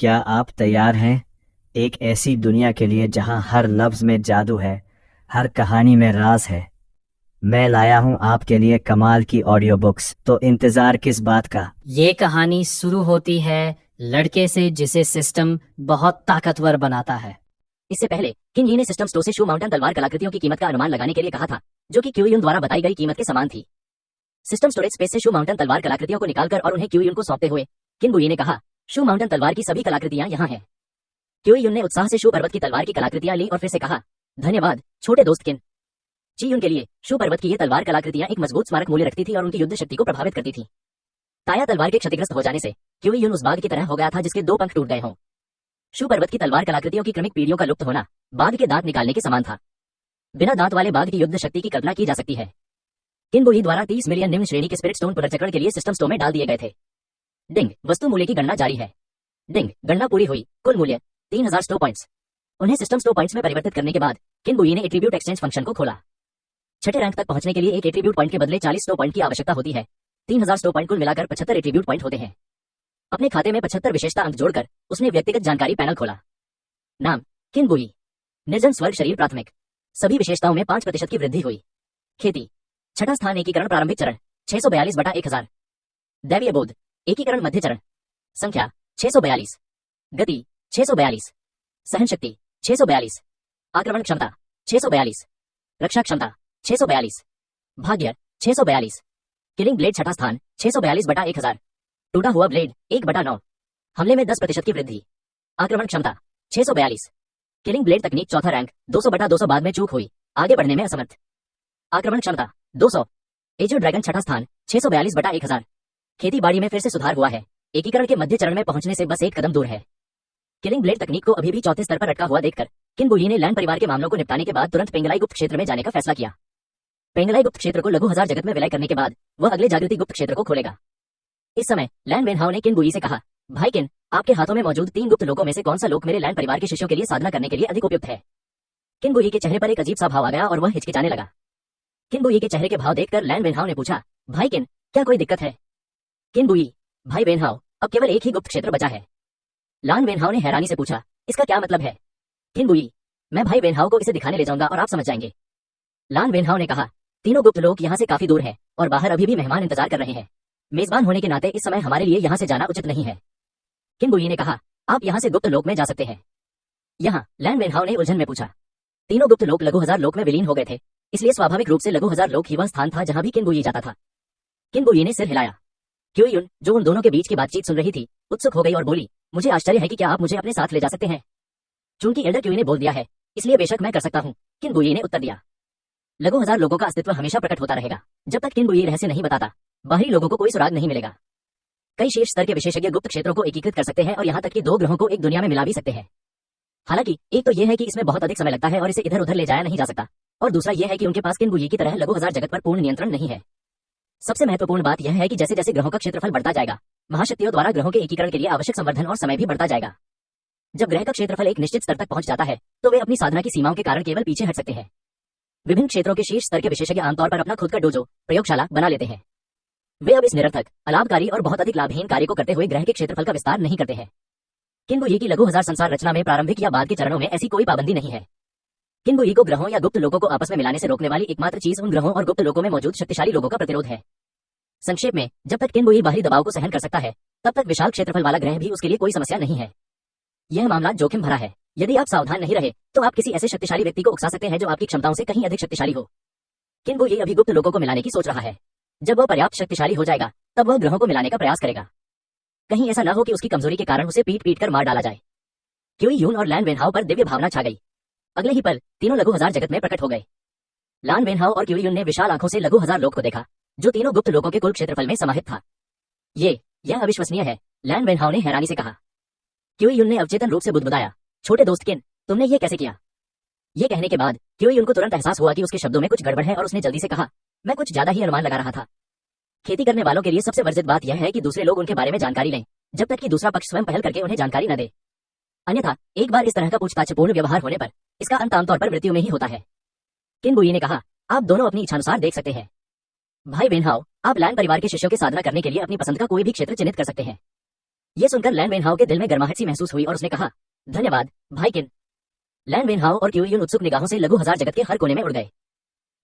क्या आप तैयार हैं एक ऐसी दुनिया के लिए जहां हर लफ्ज में जादू है, हर कहानी में राज है। मैं लाया हूं आपके लिए कमाल की ऑडियो बुक्स, तो इंतजार किस बात का। ये कहानी शुरू होती है लड़के से जिसे सिस्टम बहुत ताकतवर बनाता है। इससे पहले किन यी ने सिस्टम स्टोर से शू माउंटेन तलवार कलाकृतियों की कीमत का अनुमान लगाने के लिए कहा था, जो कि क्यूयून द्वारा बताई गई कीमत के समान थी। सिस्टम स्टोरेज स्पेस से शू माउंटेन तलवार कलाकृतियों को निकालकर और उन्हें क्यूयून को सौंपते हुए किन बुई ने कहा, शू माउंटेन तलवार की सभी कलाकृतियां यहाँ हैं। क्यूयून ने उत्साह से शू पर्वत की तलवार की कलाकृतियां ली और फिर से कहा, धन्यवाद छोटे दोस्त किन। चीयून के लिए शू पर्वत की ये तलवार कलाकृतियां एक मजबूत स्मारक मूल्य रखती थी और उनकी युद्ध शक्ति को प्रभावित करती थी। ताया तलवार के क्षतिग्रस्त हो जाने से क्यूयून उस बाघ की तरह हो गया था जिसके दो पंख टूट गए हों। शू पर्वत की तलवार कलाकृतियों की क्रमिक पीढ़ियों का लुप्त होना बाघ के दांत निकालने के समान था। बिना दांत वाले बाघ की युद्ध शक्ति की कल्पना की जा सकती है। किन बुई द्वारा 30 मिलियन निम्न श्रेणी के स्पिरिट स्टोन पुनर्चक्रण के लिए सिस्टम स्टोर में डाल दिए गए थे। डिंग, वस्तु मूल्य की गणना जारी है। डिंग, गणना पूरी हुई, कुल मूल्य 3000 स्टो पॉइंट्स। उन्हें सिस्टम स्टो पॉइंट्स में परिवर्तित करने के बाद किन बुई ने एट्रीब्यूट एक्सचेंज फंक्शन को खोला। छठे रैंक तक पहुंचने के लिए एक एट्रीब्यूट पॉइंट के बदले 40 स्टो पॉइंट की आवश्यकता होती है। 3000 स्टो पॉइंट कुल मिलाकर 75 एट्रीब्यूट पॉइंट होते हैं। अपने खाते में 75 विशेषता अंक जोड़कर उसने व्यक्तिगत जानकारी पैनल खोला। नाम, किन बुई। निर्जन स्वर्ग शरीर प्राथमिक, सभी विशेषताओं में 5% की वृद्धि हुई। खेती, छठा स्थान एकीकरण प्रारंभिक चरण 642/1000। दैवीय बोध, एकीकरण मध्य चरण, संख्या 642। गति 642। सहन शक्ति 642। आक्रमण क्षमता 642। रक्षा क्षमता 642। भाग्य 642। किलिंग ब्लेड छठा स्थान 642/1000। टूटा हुआ ब्लेड 1/9। हमले में 10% की वृद्धि। आक्रमण क्षमता 642। किलिंग ब्लेड तकनीक चौथा रैंक 200/200 बाद में चूक हुई, आगे बढ़ने में असमर्थ। आक्रमण क्षमता 200। एजो ड्रैगन छठा स्थान 642/1000। खेती बाड़ी में फिर से सुधार हुआ है, एकीकरण के मध्य चरण में पहुंचने से बस एक कदम दूर है। किलिंग ब्लेड तकनीक को अभी भी चौथे स्तर पर अटका हुआ देखकर किन बुई ने लैंड परिवार के मामलों को निपटाने के बाद तुरंत पेंगलाई गुप्त क्षेत्र में जाने का फैसला किया। पेंगलाई गुप्त क्षेत्र को लघु हजार जगत में विलय करने के बाद वह अगले जागृति गुप्त क्षेत्र को खोलेगा। इस समय लैंड वेनहाउ ने किन बुई से कहा, भाई किन, आपके हाथों में मौजूद 3 गुप्त लोकों में से कौन सा लोक मेरे लैंड परिवार के शिष्यों के लिए साधना करने के लिए अधिक उपयुक्त है। किन बुई के चेहरे पर एक अजीब सा भाव आ गया और वह हिचकिचाने लगा। किन बुई के चेहरे के भाव देखकर लैंड वेनहाउ ने पूछा, भाई किन, क्या कोई दिक्कत है। किन बुई, भाई वेनहाउ, अब केवल एक ही गुप्त क्षेत्र बचा है। लैंड वेनहाउ ने हैरानी से पूछा, इसका क्या मतलब है। किन बुई, मैं भाई वेनहाउ को इसे दिखाने ले जाऊंगा और आप समझ जाएंगे। लैंड वेनहाउ ने कहा, तीनों गुप्त लोक यहाँ से काफी दूर है और बाहर अभी भी मेहमान इंतजार कर रहे हैं। मेजबान होने के नाते इस समय हमारे लिए यहाँ से जाना उचित नहीं है। किन बुई ने कहा, आप यहाँ से गुप्त लोक में जा सकते हैं। यहाँ लैंड वेनहाउ ने उलझन में पूछा। तीनों गुप्त लोक लघु हजार लोक में विलीन हो गए थे, इसलिए स्वाभाविक रूप से लघु हजार लोक ही वह स्थान था जहां भी किन बुई जाता था। किन बुई ने सिर हिलाया। क्यूयुन, जो उन दोनों के बीच की बातचीत सुन रही थी, उत्सुक हो गई और बोली, मुझे आश्चर्य है कि क्या आप मुझे अपने साथ ले जा सकते हैं। चूंकि एल्डर क्यूई ने बोल दिया है, इसलिए बेशक मैं कर सकता हूँ, किन बुई ने उत्तर दिया। लघु हजार लोगों का अस्तित्व हमेशा प्रकट होता रहेगा। जब तक किन बुई रहस्य नहीं बताता, बाहरी लोगों को कोई सुराग नहीं मिलेगा। कई शीर्ष स्तर के विशेषज्ञ गुप्त क्षेत्रों को एकीकृत कर सकते हैं और यहाँ तक कि 2 ग्रहों को एक दुनिया में मिला भी सकते हैं। हालांकि एक तो यह है कि इसमें बहुत अधिक समय लगता है और इसे इधर उधर ले जाया नहीं जा सकता, और दूसरा यह है कि उनके पास किन बुई की तरह लघु हजार जगत पर पूर्ण नियंत्रण नहीं है। सबसे महत्वपूर्ण बात यह है कि जैसे जैसे ग्रहों का क्षेत्रफल बढ़ता जाएगा, महाशक्तियों द्वारा ग्रहों के एकीकरण के लिए आवश्यक संवर्धन और समय भी बढ़ता जाएगा। जब ग्रह का क्षेत्रफल एक निश्चित स्तर तक पहुंच जाता है, तो वे अपनी साधना की सीमाओं के कारण केवल पीछे हट सकते हैं। विभिन्न क्षेत्रों के शीर्ष स्तर के विशेषज्ञ आमतौर पर अपना खुद का डोजो, प्रयोगशाला बना लेते हैं। वे अब इस निरर्थक, अलाभकारी और बहुत अधिक लाभहीन कार्य को करते हुए ग्रह के क्षेत्रफल का विस्तार नहीं करते हैं। किन बुई की लघु हजार संसार रचना में प्रारंभिक या बाद के चरणों में ऐसी कोई पाबंदी नहीं है। किन बुई को ग्रहों या गुप्त लोगों को आपस में मिलाने से रोकने वाली एकमात्र चीज उन ग्रहों और गुप्त लोकों में मौजूद शक्तिशाली लोगों का प्रतिरोध है। संक्षेप में, जब तक किन बुई बाहरी दबाव को सहन कर सकता है, तब तक विशाल क्षेत्रफल वाला ग्रह भी उसके लिए कोई समस्या नहीं है। यह मामला जोखिम भरा है। यदि आप सावधान नहीं रहे, तो आप किसी ऐसे शक्तिशाली व्यक्ति को उकसा सकते हैं जो आपकी क्षमताओं से कहीं अधिक शक्तिशाली हो। किन बुई अभी गुप्त लोगों को मिलाने की सोच रहा है। जब वह पर्याप्त शक्तिशाली हो जाएगा, तब वह ग्रहों को मिलाने का प्रयास करेगा। कहीं ऐसा न हो कि उसकी कमजोरी के कारण उसे पीट पीट कर मार डाला जाए। क्यूयून और लैंड वेनहाउ पर दिव्य भावना छा गई। अगले ही पल तीनों लघु हजार जगत में प्रकट हो गए। लैंड वेनहाउ और क्यूयून ने विशाल आंखों से लघु हजार लोक को देखा, जो तीनों गुप्त लोगों के कुल क्षेत्रफल में समाहित था। यह अविश्वसनीय है, लैंड वेनहाउ ने हैरानी से कहा। क्यूयून ने अवचेतन रूप से बुदबुदाया, छोटे दोस्त किन, तुमने ये कैसे किया। ये कहने के बाद क्यूयून को तुरंत एहसास हुआ कि उसके शब्दों में कुछ गड़बड़ है और उसने जल्दी से कहा, मैं कुछ ज्यादा ही अनुमान लगा रहा था। खेती करने वालों के लिए सबसे वर्जित बात यह है कि दूसरे लोग उनके बारे में जानकारी लें, जब तक कि दूसरा पक्ष स्वयं पहल करके उन्हें जानकारी न दे। अन्यथा एक बार इस तरह का पूछताछपूर्ण व्यवहार होने पर इसका अंत आमतौर पर मृत्यु में ही होता है। किन बुई ने कहा, आप दोनों अपनी इच्छानुसार देख सकते हैं। भाई वेनहाउ, आप लैंड परिवार के शिष्यों के साधना करने के लिए अपनी पसंद का कोई भी क्षेत्र चिन्हित कर सकते हैं। ये सुनकर लैन वेनहाओ के दिल में गर्माहट सी महसूस हुई और उसने कहा, धन्यवाद भाई किन। लैन वेनहाओ और क्यू यून उत्सुक निगाहों से लघु हजार जगत के हर कोने में उड़ गए।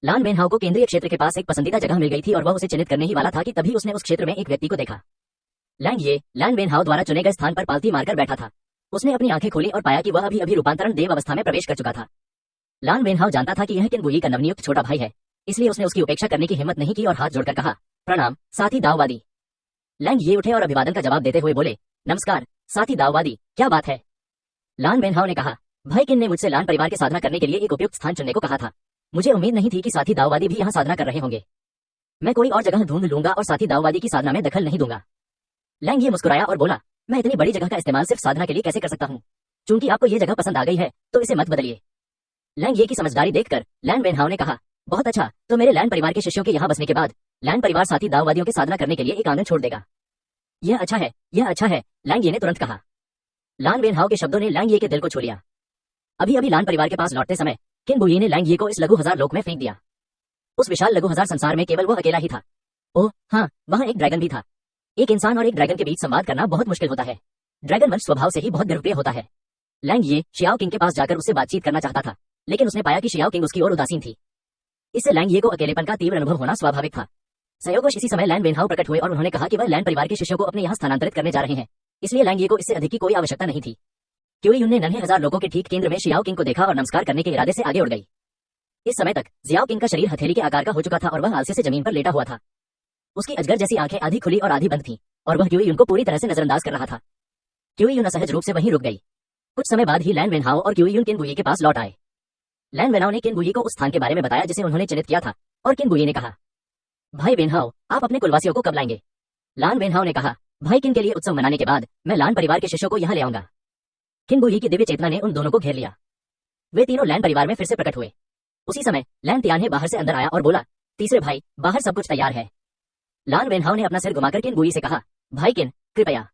लान वेनहाओ को केंद्रीय क्षेत्र के पास एक पसंदीदा जगह मिल गई थी और वह उसे चिन्हित करने ही वाला था कि तभी उसने उस क्षेत्र में एक व्यक्ति को देखा। लैंग ये लैन वेनहाओ द्वारा चुने गए स्थान पर पालती मारकर बैठा था। उसने अपनी आंखें खोली और पाया कि वह अभी अभी रूपांतरण देव अवस्था में प्रवेश कर चुका था। लान वेनहाओ जानता था कि यह किन बुई का नवनियुक्त छोटा भाई है, इसलिए उसने उसकी उपेक्षा करने की हिम्मत नहीं की और हाथ जोड़कर कहा, प्रणाम साथी दाववादी। लैंग ये उठे और अभिवादन का जवाब देते हुए बोले, नमस्कार साथी दाववादी, क्या बात है। लान वेनहाओ ने कहा, भाई किन ने मुझसे लान परिवार की साधना करने के लिए एक उपयुक्त स्थान चुनने को कहा था। मुझे उम्मीद नहीं थी कि साथी दाववादी भी यहाँ साधना कर रहे होंगे। मैं कोई और जगह ढूंढ लूंगा और साथी दाववादी की साधना में दखल नहीं दूंगा। लैंग ये मुस्कुराया और बोला, मैं इतनी बड़ी जगह का इस्तेमाल सिर्फ साधना के लिए कैसे कर सकता हूँ। चूंकि आपको ये जगह पसंद आ गई है तो इसे मत बदलिए। लैंग ये की समझदारी देखकर लैन वेनहाओ ने कहा, बहुत अच्छा, तो मेरे लैन परिवार के शिष्यों के यहाँ बसने के बाद लैन परिवार साथी दाववादियों की साधना करने के लिए एक आंगन छोड़ देगा। यह अच्छा है, यह अच्छा है, लैंग ये ने तुरंत कहा। लान वेनहाओ के शब्दों ने लैंग ये के दिल को छू लिया। अभी अभी लान परिवार के पास लौटते समय किन बुई ने लैंग ये को इस लघु हजार लोक में फेंक दिया। उस विशाल लघु हजार संसार में केवल वो अकेला ही था। ओह हाँ, वहाँ एक ड्रैगन भी था। एक इंसान और एक ड्रैगन के बीच संवाद करना बहुत मुश्किल होता है। ड्रैगन वंश स्वभाव से ही बहुत गर्वप्रिय होता है। लैंग ये शियाओ किंग के पास जाकर उससे बातचीत करना चाहता था, लेकिन उसने पाया कि शियाओ किंग उसकी ओर उदासीन थी। इससे लैंग ये को अकेलेपन का तीव्र अनुभव होना स्वाभाविक था। संयोगवश इसी समय लैन वेनहाओ प्रकट हुए और उन्होंने कहा कि वह लैन परिवार के शिष्यों को अपने यहाँ स्थानांतरित करने जा रहे हैं, इसलिए लैंग ये को इससे अधिक की कोई आवश्यकता नहीं थी। क्यू यून ने नन्हे हजार लोगों के ठीक केंद्र में शियाओ किंग को देखा और नमस्कार करने के इरादे से आगे उड़ गई। इस समय तक जियाओ किंग का शरीर हथेली के आकार का हो चुका था और वह आलस्य से जमीन पर लेटा हुआ था। उसकी अजगर जैसी आंखें आधी खुली और आधी बंद थीं और वह क्यू यून को पूरी तरह से नजरअंदाज कर रहा था। क्यू यून असहज रूप से वहीं रुक गई। कुछ समय बाद ही लैन वेनहाओ और क्यू यून किन बुई के पास लौट आए। लैन वेनहाओ ने किन बुई को उस स्थान के बारे में बताया जिसे उन्होंने चिन्हित किया था और किन बुई ने कहा, भाई वेनहाओ, आप अपने कुलवासियों को कब लाएंगे। लान वेनहाओ ने कहा, भाई किन के लिए उत्सव मनाने के बाद मैं लान परिवार के शिष्यों को यहाँ ले आऊंगा। किन बुई की दिव्य चेतना ने उन दोनों को घेर लिया। वे तीनों लैन परिवार में फिर से प्रकट हुए। उसी समय लैन तियान्हे बाहर से अंदर आया और बोला, तीसरे भाई, बाहर सब कुछ तैयार है। लान वेनहाओ ने अपना सिर घुमाकर किन बुई से कहा, भाई किन, कृपया।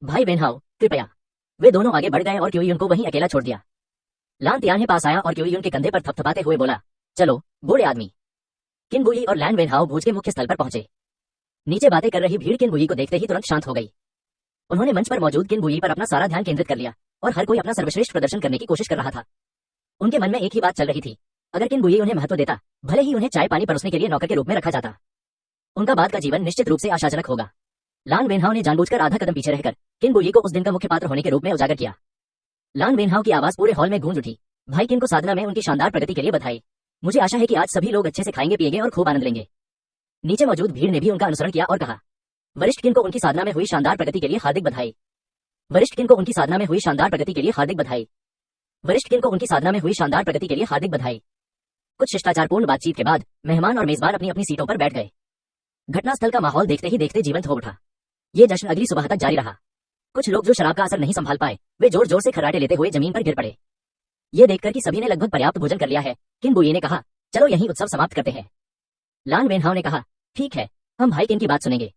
भाई वेनहाओ, कृपया। वे दोनों आगे बढ़ गए और क्यू यून को वहीं अकेला छोड़ दिया। लान तियान्हे पास आया और क्यू यून के कंधे पर थपथपाते हुए बोला, चलो बूढ़े आदमी। किन बुई और लैन वेनहाओ भोज के मुख्य स्थल पर पहुंचे। नीचे बातें कर रही भीड़ किन बुई को देखते ही तुरंत शांत हो गई। उन्होंने मंच पर मौजूद किन बुई पर अपना सारा ध्यान केंद्रित कर लिया और हर कोई अपना सर्वश्रेष्ठ प्रदर्शन करने की कोशिश कर रहा था। उनके मन में एक ही बात चल रही थी, अगर किन बुई उन्हें महत्व देता, भले ही उन्हें चाय पानी परोसने के लिए नौकर के रूप में रखा जाता, उनका बाद का जीवन निश्चित रूप से आशाजनक होगा। लान वेनहाओ ने जानबूझकर आधा कदम पीछे रहकर किन बुई को उस दिन का मुख्य पात्र होने के रूप में उजागर किया। लान वेनहाओ की आवाज पूरे हॉल में गूंज उठी, भाई किन को साधना में उनकी शानदार प्रगति के लिए बधाई। मुझे आशा है कि आज सभी लोग अच्छे से खाएंगे पिएंगे और खूब आनंद लेंगे। नीचे मौजूद भीड़ ने भी उनका अनुसरण किया और कहा, वरिष्ठ किन को उनकी साधना में हुई शानदार प्रगति के लिए हार्दिक बधाई। वरिष्ठ किन को उनकी साधना में हुई शानदार प्रगति के लिए हार्दिक बधाई। वरिष्ठ किन को उनकी साधना में हुई शानदार प्रगति के लिए हार्दिक बधाई। कुछ शिष्टाचारपूर्ण बातचीत के बाद मेहमान और मेजबान अपनी अपनी सीटों पर बैठ गए। घटनास्थल का माहौल देखते ही देखते जीवंत हो उठा। ये जश्न अगली सुबह तक जारी रहा। कुछ लोग जो शराब का असर नहीं संभाल पाए, वे जोर जोर से खर्राटे लेते हुए जमीन पर गिर पड़े। ये देखकर कि सभी ने लगभग पर्याप्त भोजन कर लिया है, किन बुई ने कहा, चलो यहीं उत्सव समाप्त करते हैं। लान वेनहाओ ने कहा, ठीक है, हम भाई किन की बात सुनेंगे।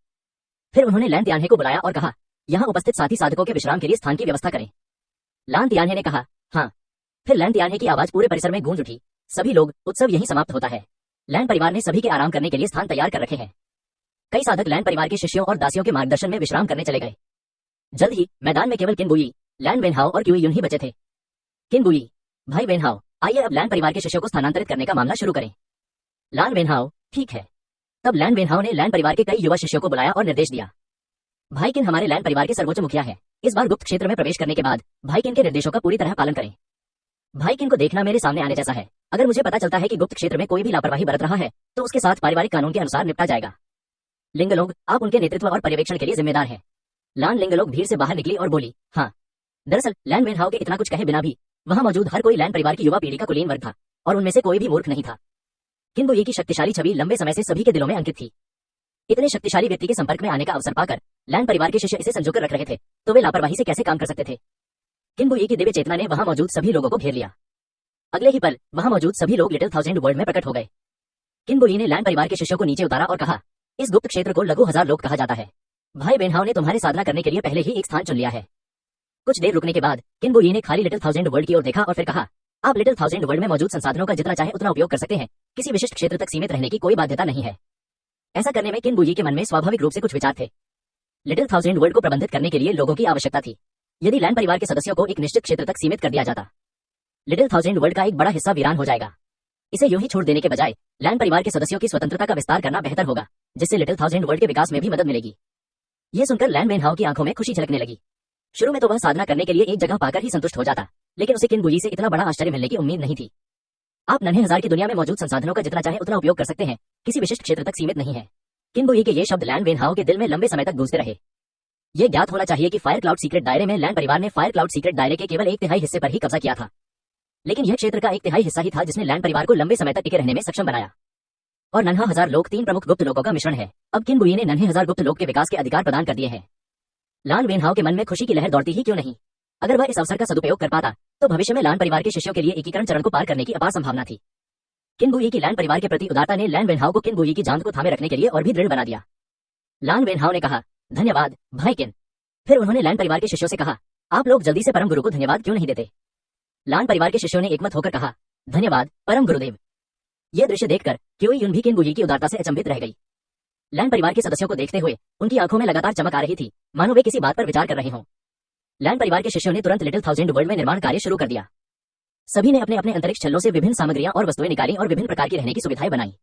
फिर उन्होंने लैन तियान्हे को बुलाया और कहा, यहाँ उपस्थित साथी साधकों के विश्राम के लिए स्थान की व्यवस्था करें। लान तियान्हे ने कहा, हाँ। फिर लैन तियान्हे की आवाज पूरे परिसर में गूंज उठी, सभी लोग, उत्सव यहीं समाप्त होता है। लैन परिवार ने सभी के आराम करने के लिए स्थान तैयार कर रखे हैं। कई साधक लैन परिवार के शिष्यों और दासियों के मार्गदर्शन में विश्राम करने चले गए। जल्द ही मैदान में केवल किन बुई, लैन वेनहाओ और क्यू यून ही बचे थे। किन बुई, भाई वेनहाओ, आइए अब लैन परिवार के शिष्यों को स्थानांतरित करने का मामला शुरू करें। लान वेनहाओ, ठीक है। तब लैन वेनहाओ ने लैन परिवार के कई युवा शिष्यों को बुलाया और निर्देश दिया, भाई किन हमारे लैन परिवार के सर्वोच्च मुखिया है। इस बार गुप्त क्षेत्र में प्रवेश करने के बाद भाई किन के निर्देशों का पूरी तरह पालन करें। भाई किन को देखना मेरे सामने आने जैसा है। अगर मुझे पता चलता है कि गुप्त क्षेत्र में कोई भी लापरवाही बरत रहा है तो उसके साथ पारिवारिक कानून के अनुसार निपटा जाएगा। लिंगलोग, आप उनके नेतृत्व और पर्यवेक्षण के लिए जिम्मेदार हैं। लान लिंगलोग भीड़ से बाहर निकली और बोली, हाँ। दरअसल लैन वेनहाओ के इतना कुछ कहे बिना भी वहां मौजूद हर कोई लैन परिवार की युवा पीढ़ी का कुलीन वर्ग था और उनमें से कोई भी मूर्ख नहीं था। किन बुई की शक्तिशाली छवि लंबे समय से सभी के दिलों में अंकित थी। इतने शक्तिशाली व्यक्ति के संपर्क में आने का अवसर पाकर लैन परिवार के शिष्य इसे संजोकर रख रहे थे, तो वे लापरवाही से कैसे काम कर सकते थे। किन बुई की दिव्य चेतना ने वहां मौजूद सभी लोगों को घेर लिया। अगले ही पल वहां मौजूद सभी लोग लिटिल थाउजेंड वर्ल्ड में प्रकट हो गए। किन बुई ने लैन परिवार के शिष्यों को नीचे उतारा और कहा, इस गुप्त क्षेत्र को लघु हजार लोग कहा जाता है। भाई वेनहाओ ने तुम्हारे साधना करने के लिए पहले ही एक स्थान चुन लिया है। कुछ देर रुकने के बाद किन बुई ने खाली लिटिल थाउजेंड वर्ल्ड की ओर देखा और फिर कहा, आप लिटिल थाउजेंड वर्ल्ड में मौजूद संसाधनों का जितना चाहे उतना उपयोग कर सकते हैं। किसी विशिष्ट क्षेत्र तक सीमित रहने की कोई बाध्यता नहीं है। ऐसा करने में किन बुई के मन में स्वाभाविक रूप से कुछ विचार थे। लिटिल थाउजेंड वर्ल्ड को प्रबंधित करने के लिए लोगों की आवश्यकता थी। यदि लैन परिवार के सदस्यों को एक निश्चित क्षेत्र तक सीमित कर दिया जाता, लिटिल थाउजेंड वर्ल्ड का एक बड़ा हिस्सा वीरान हो जाएगा। इसे यूं ही छोड़ देने के बजाय लैन परिवार के सदस्यों की स्वतंत्रता का विस्तार करना बेहतर होगा, जिससे लिटिल थाउजेंड वर्ल्ड के विकास में भी मदद मिलेगी। ये सुनकर लैन वेनहाउ की आंखों में खुशी झलकने लगी। शुरू में तो वह साधना करने के लिए एक जगह पाकर ही संतुष्ट हो जाता, लेकिन उसे किन बुई से इतना बड़ा आश्चर्य मिलने की उम्मीद नहीं थी। आप नन्हे हजार की दुनिया में मौजूद संसाधनों का जितना चाहे उतना उपयोग कर सकते हैं, किसी विशिष्ट क्षेत्र तक सीमित नहीं है। किन बुई के ये शब्द लैन वेनहाउ के दिल में लंबे समय तक गूंजते रहे। ये ज्ञात होना चाहिए कि फायर क्लाउड सीक्रेट दायरे में लैन परिवार ने फायर क्लाउड सीक्रेट दायरे के केवल 1/3 हिस्से पर ही कब्जा किया था, लेकिन यह क्षेत्र का 1/3 हिस्सा ही था जिसने लैन परिवार को लंबे समय तक टिके रहने में सक्षम बनाया। और नन्हा हजार लोग 3 प्रमुख गुप्त लोगों का मिश्रण है। अब किन बुई ने नन्हे हजार गुप्त लोग के विकास के अधिकार प्रदान कर दिए हैं। लैन वेनहाउ के मन में खुशी की लहर दौड़ती ही क्यों नहीं। अगर वह इस अवसर का सदुपयोग कर पाता तो भविष्य में लैन परिवार के शिष्यों के लिए एकीकरण चरण को पार करने की अपार संभावना थी। किन बुई की लैन परिवार के प्रति उदारता ने लैन वेनहाउ को किन बुई की जांच को थामे रखने के लिए और भी दृढ़ बना दिया। लैन वेनहाउ ने कहा, धन्यवाद भाई किन। फिर उन्होंने लैन परिवार के शिष्यों से कहा, आप लोग जल्दी से परम गुरु को धन्यवाद क्यों नहीं देते। लैन परिवार के शिष्यों ने एकमत होकर कहा, धन्यवाद परम गुरुदेव। यह दृश्य देखकर क्यूई युन भी किन बुई की उदारता से अचंभित रह गई। लैन परिवार के सदस्यों को देखते हुए उनकी आंखों में लगातार चमक आ रही थी, मानो वे किसी बात पर विचार कर रहे हों। लैन परिवार के शिष्यों ने तुरंत लिटिल थाउजेंड वर्ल्ड में निर्माण कार्य शुरू कर दिया। सभी ने अपने अपने अंतरिक्ष छल्लों से विभिन्न सामग्रियां और वस्तुएं निकाली और विभिन्न प्रकार की रहने की सुविधाएं बनाई।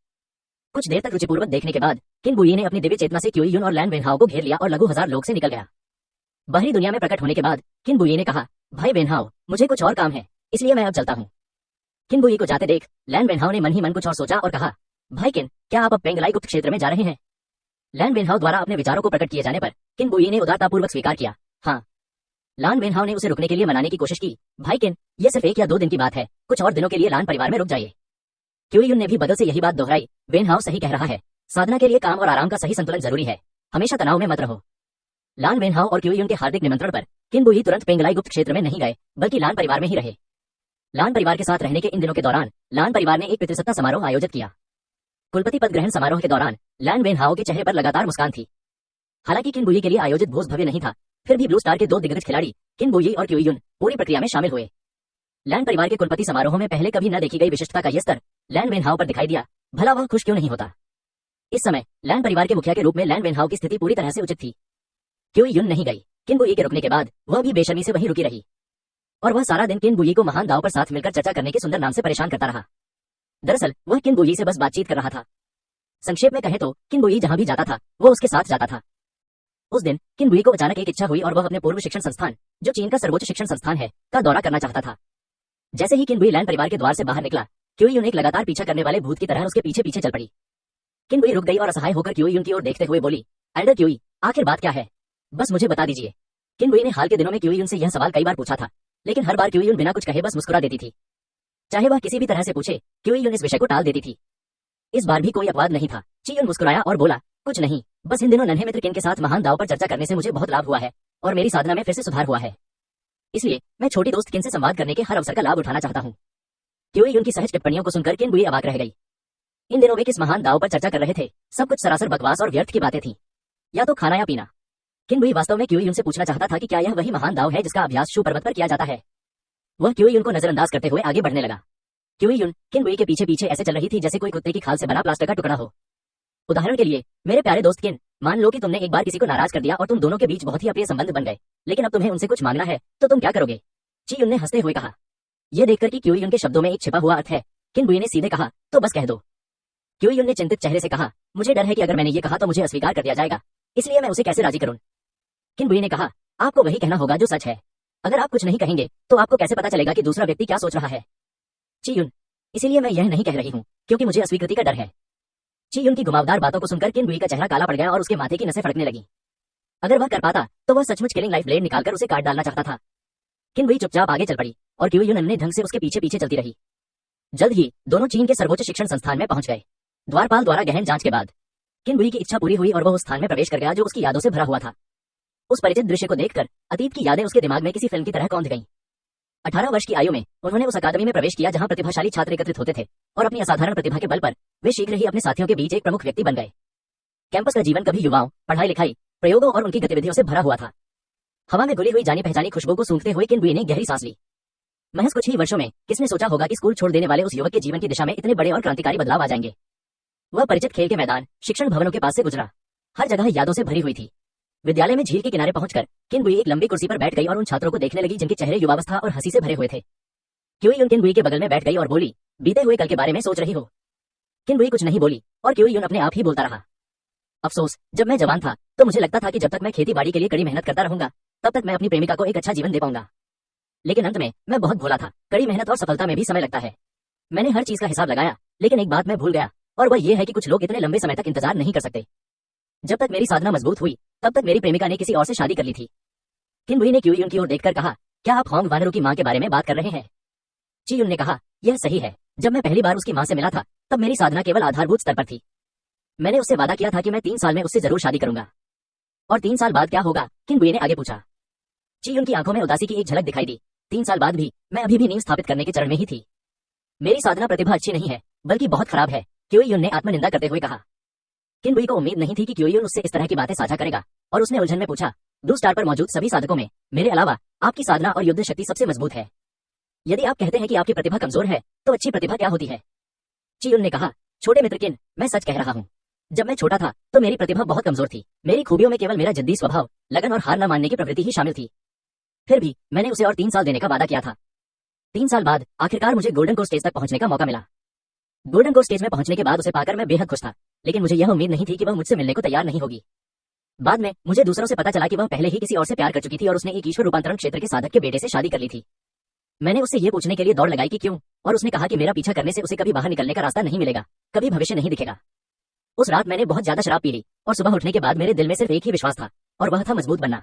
कुछ देर तक रुचिपूर्वक देखने के बाद किन बुई ने अपनी दिव्य चेतना से क्यूई युन और लैन वेनहाउ को घेर लिया और लघु हजार लोग से निकल गया। बाहरी दुनिया में प्रकट होने के बाद किन बुई ने कहा, भाई वेनहाउ मुझे कुछ और काम है, इसलिए मैं अब चलता हूँ। किन बुई को जाते देख लैन वेनहाउ ने मन ही मन कुछ और सोचा और कहा, भाई किन क्या आप अब पेंगलाई गुप्त क्षेत्र में जा रहे हैं। लैन वेनहाउ द्वारा अपने विचारों को प्रकट किए जाने पर किन बुई ने उदारतापूर्वक स्वीकार किया, हाँ। लैन वेनहाउ ने उसे रुकने के लिए मनाने की कोशिश की, भाई किन ये सिर्फ 1 या 2 दिन की बात है, कुछ और दिनों के लिए लैन परिवार में रुक जाइए। क्यूई युन ने भी बदल से यही बात दोहराई, वेनहाउ सही कह रहा है, साधना के लिए काम और आराम का सही संतुलन जरूरी है, हमेशा तनाव में मत रहो। लैन वेनहाउ और क्यूई युन के हार्दिक निमंत्रण पर किन बुई तुरंत पेंगलाई गुप्त क्षेत्र में नहीं गए, बल्कि लैन परिवार में ही रहे। लैन परिवार के साथ रहने के इन दिनों के दौरान लैन परिवार ने एक पितृसत्ता समारोह आयोजित किया। कुलपति पद ग्रहण समारोह के दौरान लैन वेनहाउ के चेहरे पर लगातार मुस्कान थी। हालांकि किन बुई के लिए आयोजित भोज भव्य नहीं था, फिर भी ब्लू स्टार के 2 दिग्गज खिलाड़ी किन बुई और क्यूई युन पूरी प्रक्रिया में शामिल हुए। लैन परिवार के कुलपति समारोह में पहले कभी न देखी गई विशिष्टता का यह स्तर लैन वेनहाउ पर दिखाई दिया, भला वह खुश क्यों नहीं होता। इस समय लैन परिवार के मुखिया के रूप में लैन वेनहाउ की स्थिति पूरी तरह से उचित थी। क्यूई युन नहीं गई, किन बुई के रुकने के बाद वह भी बेशर्मी से वहीं रुकी रही और वह सारा दिन किन बुई को महान दाव पर साथ मिलकर चर्चा करने के सुंदर नाम से परेशान करता रहा। दरअसल वह किन बुई से बस बातचीत कर रहा था। संक्षेप में कहें तो किन बुई जहां भी जाता था वो उसके साथ जाता था। उस दिन किन बुई को अचानक एक इच्छा हुई और वह अपने पूर्व शिक्षण संस्थान, जो चीन का सर्वोच्च शिक्षण संस्थान है, का दौरा करना चाहता था। जैसे ही किन बुई लैन परिवार के द्वार से बाहर निकला, क्यूई युन एक लगातार पीछा करने वाले भूत की तरह उसके पीछे पीछे चल पड़ी। किन बुई रुक गई और असहाय होकर क्यूई युन की ओर देखते हुए बोली, एल्डर क्यूई आखिर बात क्या है, बस मुझे बता दीजिए। किन बुई ने हाल के दिनों में क्यूई युन से यह सवाल कई बार पूछा था, लेकिन हर बार क्यूई युन बिना कुछ कहे बस मुस्कुरा देती थी। चाहे वह किसी भी तरह से पूछे, क्यूई युन इस विषय को टाल देती थी। इस बार भी कोई अपवाद नहीं था। ची युन मुस्कुराया और बोला, कुछ नहीं, बस इन दिनों नन्हे मित्र किन के साथ महान दाव पर चर्चा करने से मुझे बहुत लाभ हुआ है और मेरी साधना में फिर से सुधार हुआ है। इसलिए मैं छोटी दोस्त किन से संवाद करने के हर अवसर का लाभ उठाना चाहता हूँ। क्यूई युन की सहज टिप्पणियों को सुनकर किन बुई अवाक रह गई। इन दिनों वे किस महान दाव पर चर्चा कर रहे थे, सब कुछ सरासर बकवास और व्यर्थ की बातें थी, या तो खाना या पीना। किन बुई वास्तव में क्यूई युन से पूछना चाहता था कि क्या यह वही महान दाव है जिसका अभ्यास शू पर्वत पर किया जाता है। वह क्यूई युन को नजरअंदाज करते हुए आगे बढ़ने लगा। क्यूई युन किन बुई के पीछे पीछे ऐसे चल रही थी जैसे कोई कुत्ते की खाल से बना प्लास्टर का टुकड़ा हो। उदाहरण के लिए मेरे प्यारे दोस्त किन, मान लो कि तुमने एक बार किसी को नाराज कर दिया और तुम दोनों के बीच बहुत ही अप्रिय संबंध बन गए, लेकिन अब तुम्हें उनसे कुछ मांगना है तो तुम क्या करोगे। ची युन ने हंसते हुए कहा। यह देखकर कि क्यूई युन के शब्दों में एक छिपा हुआ अर्थ है, किन बुई ने सीधे कहा, तो बस कह दो। क्यूई युन ने चिंतित चेहरे से कहा, मुझे डर है कि अगर मैंने ये कहा तो मुझे अस्वीकार कर दिया जाएगा, इसलिए मैं उसे कैसे राजी करूं। किन बुई ने कहा, आपको वही कहना होगा जो सच है। अगर आप कुछ नहीं कहेंगे तो आपको कैसे पता चलेगा कि दूसरा व्यक्ति क्या सोच रहा है। ची युन, इसीलिए मैं यह नहीं कह रही हूँ क्योंकि मुझे अस्वीकृति का डर है। ची युन की घुमावदार बातों को सुनकर किन बुई का चेहरा काला पड़ गया और उसके माथे की नसें फड़कने लगी। अगर वह कर पाता तो वह सचमुच किलिंग लाइफ ब्लेड निकालकर उसे काट डालना चाहता था। किन बुई चुपचाप आगे चल पड़ी और क्यूई युन अन्य ढंग से उसके पीछे पीछे चलती रही। जल्द ही दोनों चीन के सर्वोच्च शिक्षण संस्थान में पहुंच गए। द्वारपाल द्वारा गहन जांच के बाद किन बुई की इच्छा पूरी हुई और वह उस स्थान में प्रवेश कर गया जो उसकी यादों से भरा हुआ था। उस परिचित दृश्य को देखकर अतीत की यादें उसके दिमाग में किसी फिल्म की तरह कौंध गईं। 18 वर्ष की आयु में उन्होंने उस अकादमी में प्रवेश किया जहां प्रतिभाशाली छात्र एकत्रित होते थे और अपनी असाधारण प्रतिभा के बल पर वे शीघ्र ही अपने साथियों के बीच एक प्रमुख व्यक्ति बन गए। कैंपस का जीवन कभी युवाओं, पढ़ाई लिखाई, प्रयोगों और उनकी गतिविधियों से भरा हुआ था। हवा में घुली हुई जानी पहचानी खुशबू को सूंघते हुए किन बुई ने गहरी सांस ली। महज कुछ ही वर्षों में किसने सोचा होगा कि स्कूल छोड़ देने वाले उस युवक के जीवन की दिशा में इतने बड़े और क्रांतिकारी बदलाव आ जाएंगे। वह परिचित खेल के मैदान, शिक्षण भवनों के पास से गुजरा। हर जगह यादों से भरी हुई थी। विद्यालय में झील के किनारे पहुंचकर किन बुई एक लंबी कुर्सी पर बैठ गई और उन छात्रों को देखने लगी जिनके चेहरे युवावस्था और हंसी से भरे हुए थे। क्यूई यून किन बुई के बगल में बैठ गई और बोली, बीते हुए कल के बारे में सोच रही हो? किन बुई कुछ नहीं बोली और क्यूई यून अपने आप ही बोलता रहा। अफसोस, जब मैं जवान था तो मुझे लगता था कि जब तक मैं खेती बाड़ी के लिए कड़ी मेहनत करता रहूंगा तब तक मैं अपनी प्रेमिका को एक अच्छा जीवन दे पाऊंगा। लेकिन अंत में मैं बहुत भोला था। कड़ी मेहनत और सफलता में भी समय लगता है। मैंने हर चीज का हिसाब लगाया, लेकिन एक बात मैं भूल गया, और वह यह है कि कुछ लोग इतने लंबे समय तक इंतजार नहीं कर सकते। जब तक मेरी साधना मजबूत हुई तब तक मेरी प्रेमिका ने किसी और से शादी कर ली थी। किन बुई ने क्यूई यून की ओर देखकर कहा, क्या आप होंग वानरू की मां के बारे में बात कर रहे हैं? ची यून ने कहा, यह सही है। जब मैं पहली बार उसकी मां से मिला था तब मेरी साधना केवल आधारभूत स्तर पर थी। मैंने उससे वादा किया था कि मैं 3 साल में उससे जरूर शादी करूंगा। और 3 साल बाद क्या होगा? किन बुई ने आगे पूछा। ची यून की आंखों में उदासी की एक झलक दिखाई दी। 3 साल बाद भी मैं अभी भी नींव स्थापित करने के चरण में ही थी। मेरी साधना प्रतिभा अच्छी नहीं है, बल्कि बहुत खराब है, क्यूई यून ने आत्मनिंदा करते हुए कहा। किन बुई को उम्मीद नहीं थी कि क्यूई यून उससे इस तरह की बातें साझा करेगा, और उसने उलझन में पूछा, ब्लू स्टार पर मौजूद सभी साधकों में मेरे अलावा आपकी साधना और युद्ध शक्ति सबसे मजबूत है। यदि आप कहते हैं कि आपकी प्रतिभा कमजोर है तो अच्छी प्रतिभा क्या होती है? ची यून ने कहा, छोटे मित्र किन, मैं सच कह रहा हूँ। जब मैं छोटा था तो मेरी प्रतिभा बहुत कमजोर थी। मेरी खूबियों में केवल मेरा जिद्दी स्वभाव, लगन और हार न मानने की प्रवृत्ति ही शामिल थी। फिर भी मैंने उसे और 3 साल देने का वादा किया था। 3 साल बाद आखिरकार मुझे गोल्डन कोर स्टेज तक पहुंचने का मौका मिला। गोल्डन कोर स्टेज में पहुंचने के बाद उसे पाकर मैं बेहद खुश था, लेकिन मुझे यह उम्मीद नहीं थी कि वह मुझसे मिलने को तैयार नहीं होगी। बाद में मुझे दूसरों से पता चला कि वह पहले ही किसी और से प्यार कर चुकी थी और उसने एक ईश्वर रूपांतरण क्षेत्र के साधक के बेटे से शादी कर ली थी। मैंने उससे ये पूछने के लिए दौड़ लगाई कि क्यों, और उसने कहा कि मेरा पीछा करने से उसे कभी बाहर निकलने का रास्ता नहीं मिलेगा, कभी भविष्य नहीं दिखेगा। उस रात मैंने बहुत ज्यादा शराब पी ली और सुबह उठने के बाद मेरे दिल में सिर्फ एक ही विश्वास था, और वह था मजबूत बनना।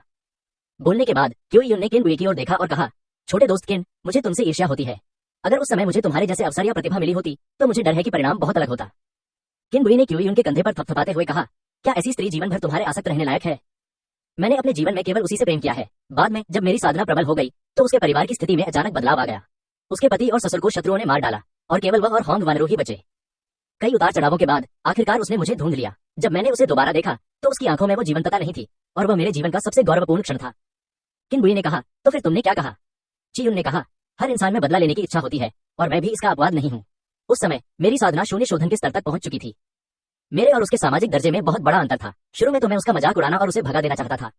बोलने के बाद क्यूई यून ने किन बुई की ओर देखा और कहा, छोटे दोस्त किन, मुझे तुमसे ईर्ष्या होती है। अगर उस समय मुझे तुम्हारे जैसे अवसर या प्रतिभा मिली होती तो मुझे डर है कि परिणाम बहुत अलग होता। किन बुई ने क्यूई यून के कंधे पर थपथपाते हुए कहा, क्या ऐसी स्त्री जीवन भर तुम्हारे आसक्त रहने लायक है? मैंने अपने जीवन में केवल उसी से प्रेम किया है। बाद में जब मेरी साधना प्रबल हो गई तो उसके परिवार की स्थिति में अचानक बदलाव आ गया। उसके पति और ससुर को शत्रुओं ने मार डाला और केवल वह और होंग वानरू ही बचे। कई उतार चढ़ावों के बाद आखिरकार उसने मुझे ढूंढ लिया। जब मैंने उसे दोबारा देखा तो उसकी आंखों में वो जीवंतता नहीं थी, और वह मेरे जीवन का सबसे गौरवपूर्ण क्षण था। किन बुई ने कहा, तो फिर तुमने क्या कहा? ची यून ने कहा, हर इंसान में बदला लेने की इच्छा होती है, और मैं भी इसका अपवाद नहीं हूँ। उस समय मेरी साधना शून्य शोधन के स्तर तक पहुंच चुकी थी। मेरे और उसके सामाजिक दर्जे में बहुत बड़ा अंतर था। शुरू में तो मैं उसका मजाक उड़ाना और उसे भगा देना चाहता था,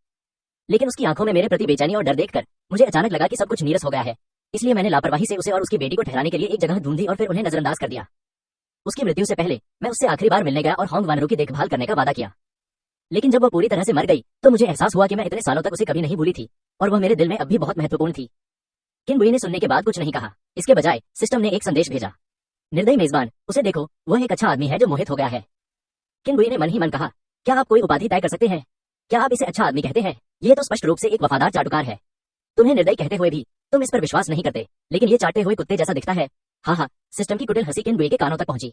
लेकिन उसकी आंखों में मेरे प्रति बेचैनी और डर देखकर मुझे अचानक लगा कि सब कुछ नीरस हो गया है। इसलिए मैंने लापरवाही से उसे और उसकी बेटी को ठहराने के लिए एक जगह ढूंढी और फिर उन्हें नजरअंदाज कर दिया। उसकी मृत्यु से पहले मैं उससे आखिरी बार मिलने गया और होंग वानरू की देखभाल करने का वादा किया। लेकिन जब वह पूरी तरह से मर गई तो मुझे एहसास हुआ कि मैं इतने सालों तक उसे कभी नहीं भूली थी, और वह मेरे दिल में अब भी बहुत महत्वपूर्ण थी। किन बुई ने सुनने के बाद कुछ नहीं कहा। इसके बजाय सिस्टम ने एक संदेश भेजा, निर्दयी मेजबान, उसे देखो, वह एक अच्छा आदमी है जो मोहित हो गया है। किन बुई ने मन ही मन कहा, क्या आप कोई उपाधि तय कर सकते हैं? क्या आप इसे अच्छा आदमी कहते हैं? यह तो स्पष्ट रूप से एक वफादार चाटुकार है। तुम्हें निर्दयी कहते हुए भी तुम इस पर विश्वास नहीं करते, लेकिन ये चाटते हुए कुत्ते जैसा दिखता है। हाँ, सिस्टम की कुटिल हंसी किन बुई के कानों तक पहुंची।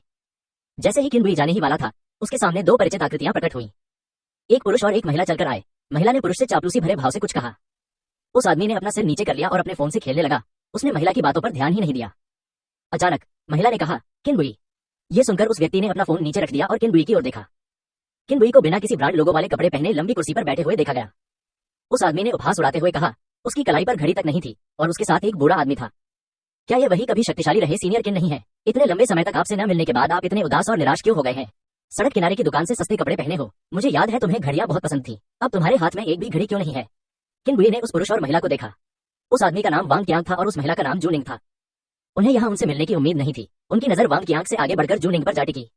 जैसे ही किन बुई जाने ही वाला था, उसके सामने 2 परिचित आकृतियां प्रकट हुई। एक पुरुष और एक महिला चलकर आए। महिला ने पुरुष से चापलूसी भरे भाव से कुछ कहा। उस आदमी ने अपना सिर नीचे कर लिया और अपने फोन से खेलने लगा। उसने महिला की बातों पर ध्यान ही नहीं दिया। अचानक महिला ने कहा, किन बुई। ये सुनकर उस व्यक्ति ने अपना फोन नीचे रख दिया और किन बुई की ओर देखा। किन बुई को बिना किसी ब्रांड लोगो वाले कपड़े पहने लंबी कुर्सी पर बैठे हुए देखा गया। उस आदमी ने उपहास उड़ाते हुए कहा, उसकी कलाई पर घड़ी तक नहीं थी और उसके साथ एक बूढ़ा आदमी था। क्या यह वही कभी शक्तिशाली रहे सीनियर किन नहीं है? इतने लंबे समय तक आपसे न मिलने के बाद आप इतने उदास और निराश क्यों हो गए हैं? सड़क किनारे की दुकान से सस्ते कपड़े पहने हो। मुझे याद है तुम्हें घड़ियां बहुत पसंद थी। अब तुम्हारे हाथ में एक भी घड़ी क्यों नहीं है? किन बुई ने उस पुरुष और महिला को देखा। उस आदमी का नाम वांग कियांग था और उस महिला का नाम जूनिंग था। उन्हें यहाँ उनसे मिलने की उम्मीद नहीं थी। उनकी नजर वांग कियांग से आगे बढ़कर जूनिंग पर जा टिकी।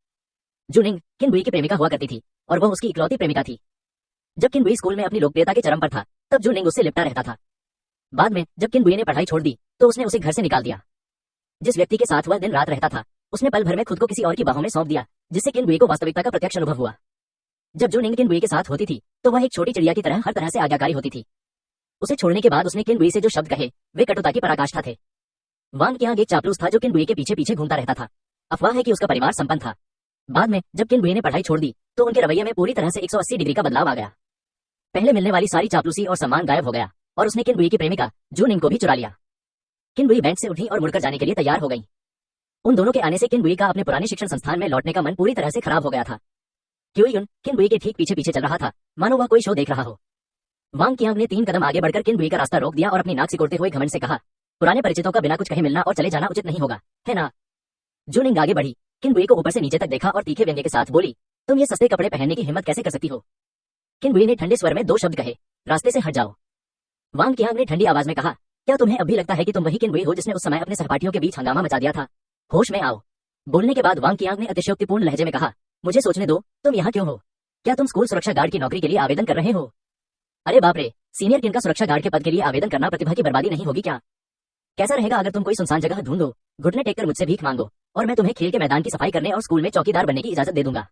जूनिंग किन बुई की प्रेमिका हुआ करती थी और वह उसकी इकलौती प्रेमिका थी। जब किन बुई स्कूल में अपनी लोकप्रियता के चरम पर था तब जूनिंग उससे लिपटा रहता था। बाद में जब किन बुई ने पढ़ाई छोड़ दी तो उसने उसे घर से निकाल दिया। जिस व्यक्ति के साथ वह दिन रात रहता था उसने पल भर में खुद को किसी और की बाहों में सौंप दिया, जिससे किन बुई को वास्तविकता का प्रत्यक्ष अनुभव हुआ। जब जूनिंग किन बुई के साथ होती थी तो वह एक छोटी चिड़िया की तरह हर तरह से आज्ञाकारी होती थी। उसे छोड़ने के बाद उसने किन बुई से जो शब्द कहे वे कटुता की पराकाष्ठा थे। वांग कियांग एक चापलूस था जो किन बुई के पीछे पीछे घूमता रहता था। अफवाह है कि उसका परिवार संपन्न था। बाद में जब किन बुई ने पढ़ाई छोड़ दी तो उनके रवैये में पूरी तरह से 180 डिग्री का बदलाव आ गया। पहले मिलने वाली सारी चापलूसी और सम्मान गायब हो गया और उसने किन बुई की प्रेमिका जूनिंग को भी चुरा लिया। किन बुई बेंच से उठी और मुड़कर जाने के लिए तैयार हो गई। उन दोनों के आने से किन बुई का अपने पुराने शिक्षण संस्थान में लौटने का मन पूरी तरह से खराब हो गया था। क्यूई यून किन बुई के ठीक पीछे पीछे चल रहा था, मानो वह कोई शो देख रहा हो। वांग कियांग ने 3 कदम आगे बढ़कर किन बुई का रास्ता रोक दिया और अपनी नाक सिकोड़ते हुए घमंड से कहा, पुराने परिचितों का बिना कुछ कहे मिलना और चले जाना उचित नहीं होगा, है ना? जूनिंग आगे बढ़ी, किन बुई को ऊपर से नीचे तक देखा और तीखे व्यंग्य के साथ बोली, तुम ये सस्ते कपड़े पहनने की हिम्मत कैसे कर सकती हो? किन बुई ने ठंडे स्वर में 2 शब्द कहे, रास्ते से हट जाओ। वांग कियांग ने ठंडी आवाज में कहा, क्या तुम्हें अब भी लगता है कि तुम वही किन बुई हो जिसने उस समय अपने सहपाठियों के बीच हंगामा मचा दिया था? होश में आओ। बोलने के बाद वांग कियांग ने अतिशयोक्तिपूर्ण लहजे में कहा, मुझे सोचने दो, तुम यहाँ क्यों हो? क्या तुम स्कूल सुरक्षा गार्ड की नौकरी के लिए आवेदन कर रहे हो? अरे बाप रे, सीनियर किन का सुरक्षा गार्ड के पद के लिए आवेदन करना प्रतिभा की बर्बादी नहीं होगी क्या? कैसा रहेगा अगर तुम कोई सुनसान जगह ढूंढो, घुटने टेक कर मुझसे भीख मांगो और मैं तुम्हें खेल के मैदान की सफाई करने और स्कूल में चौकीदार बनने की इजाजत दे दूंगा।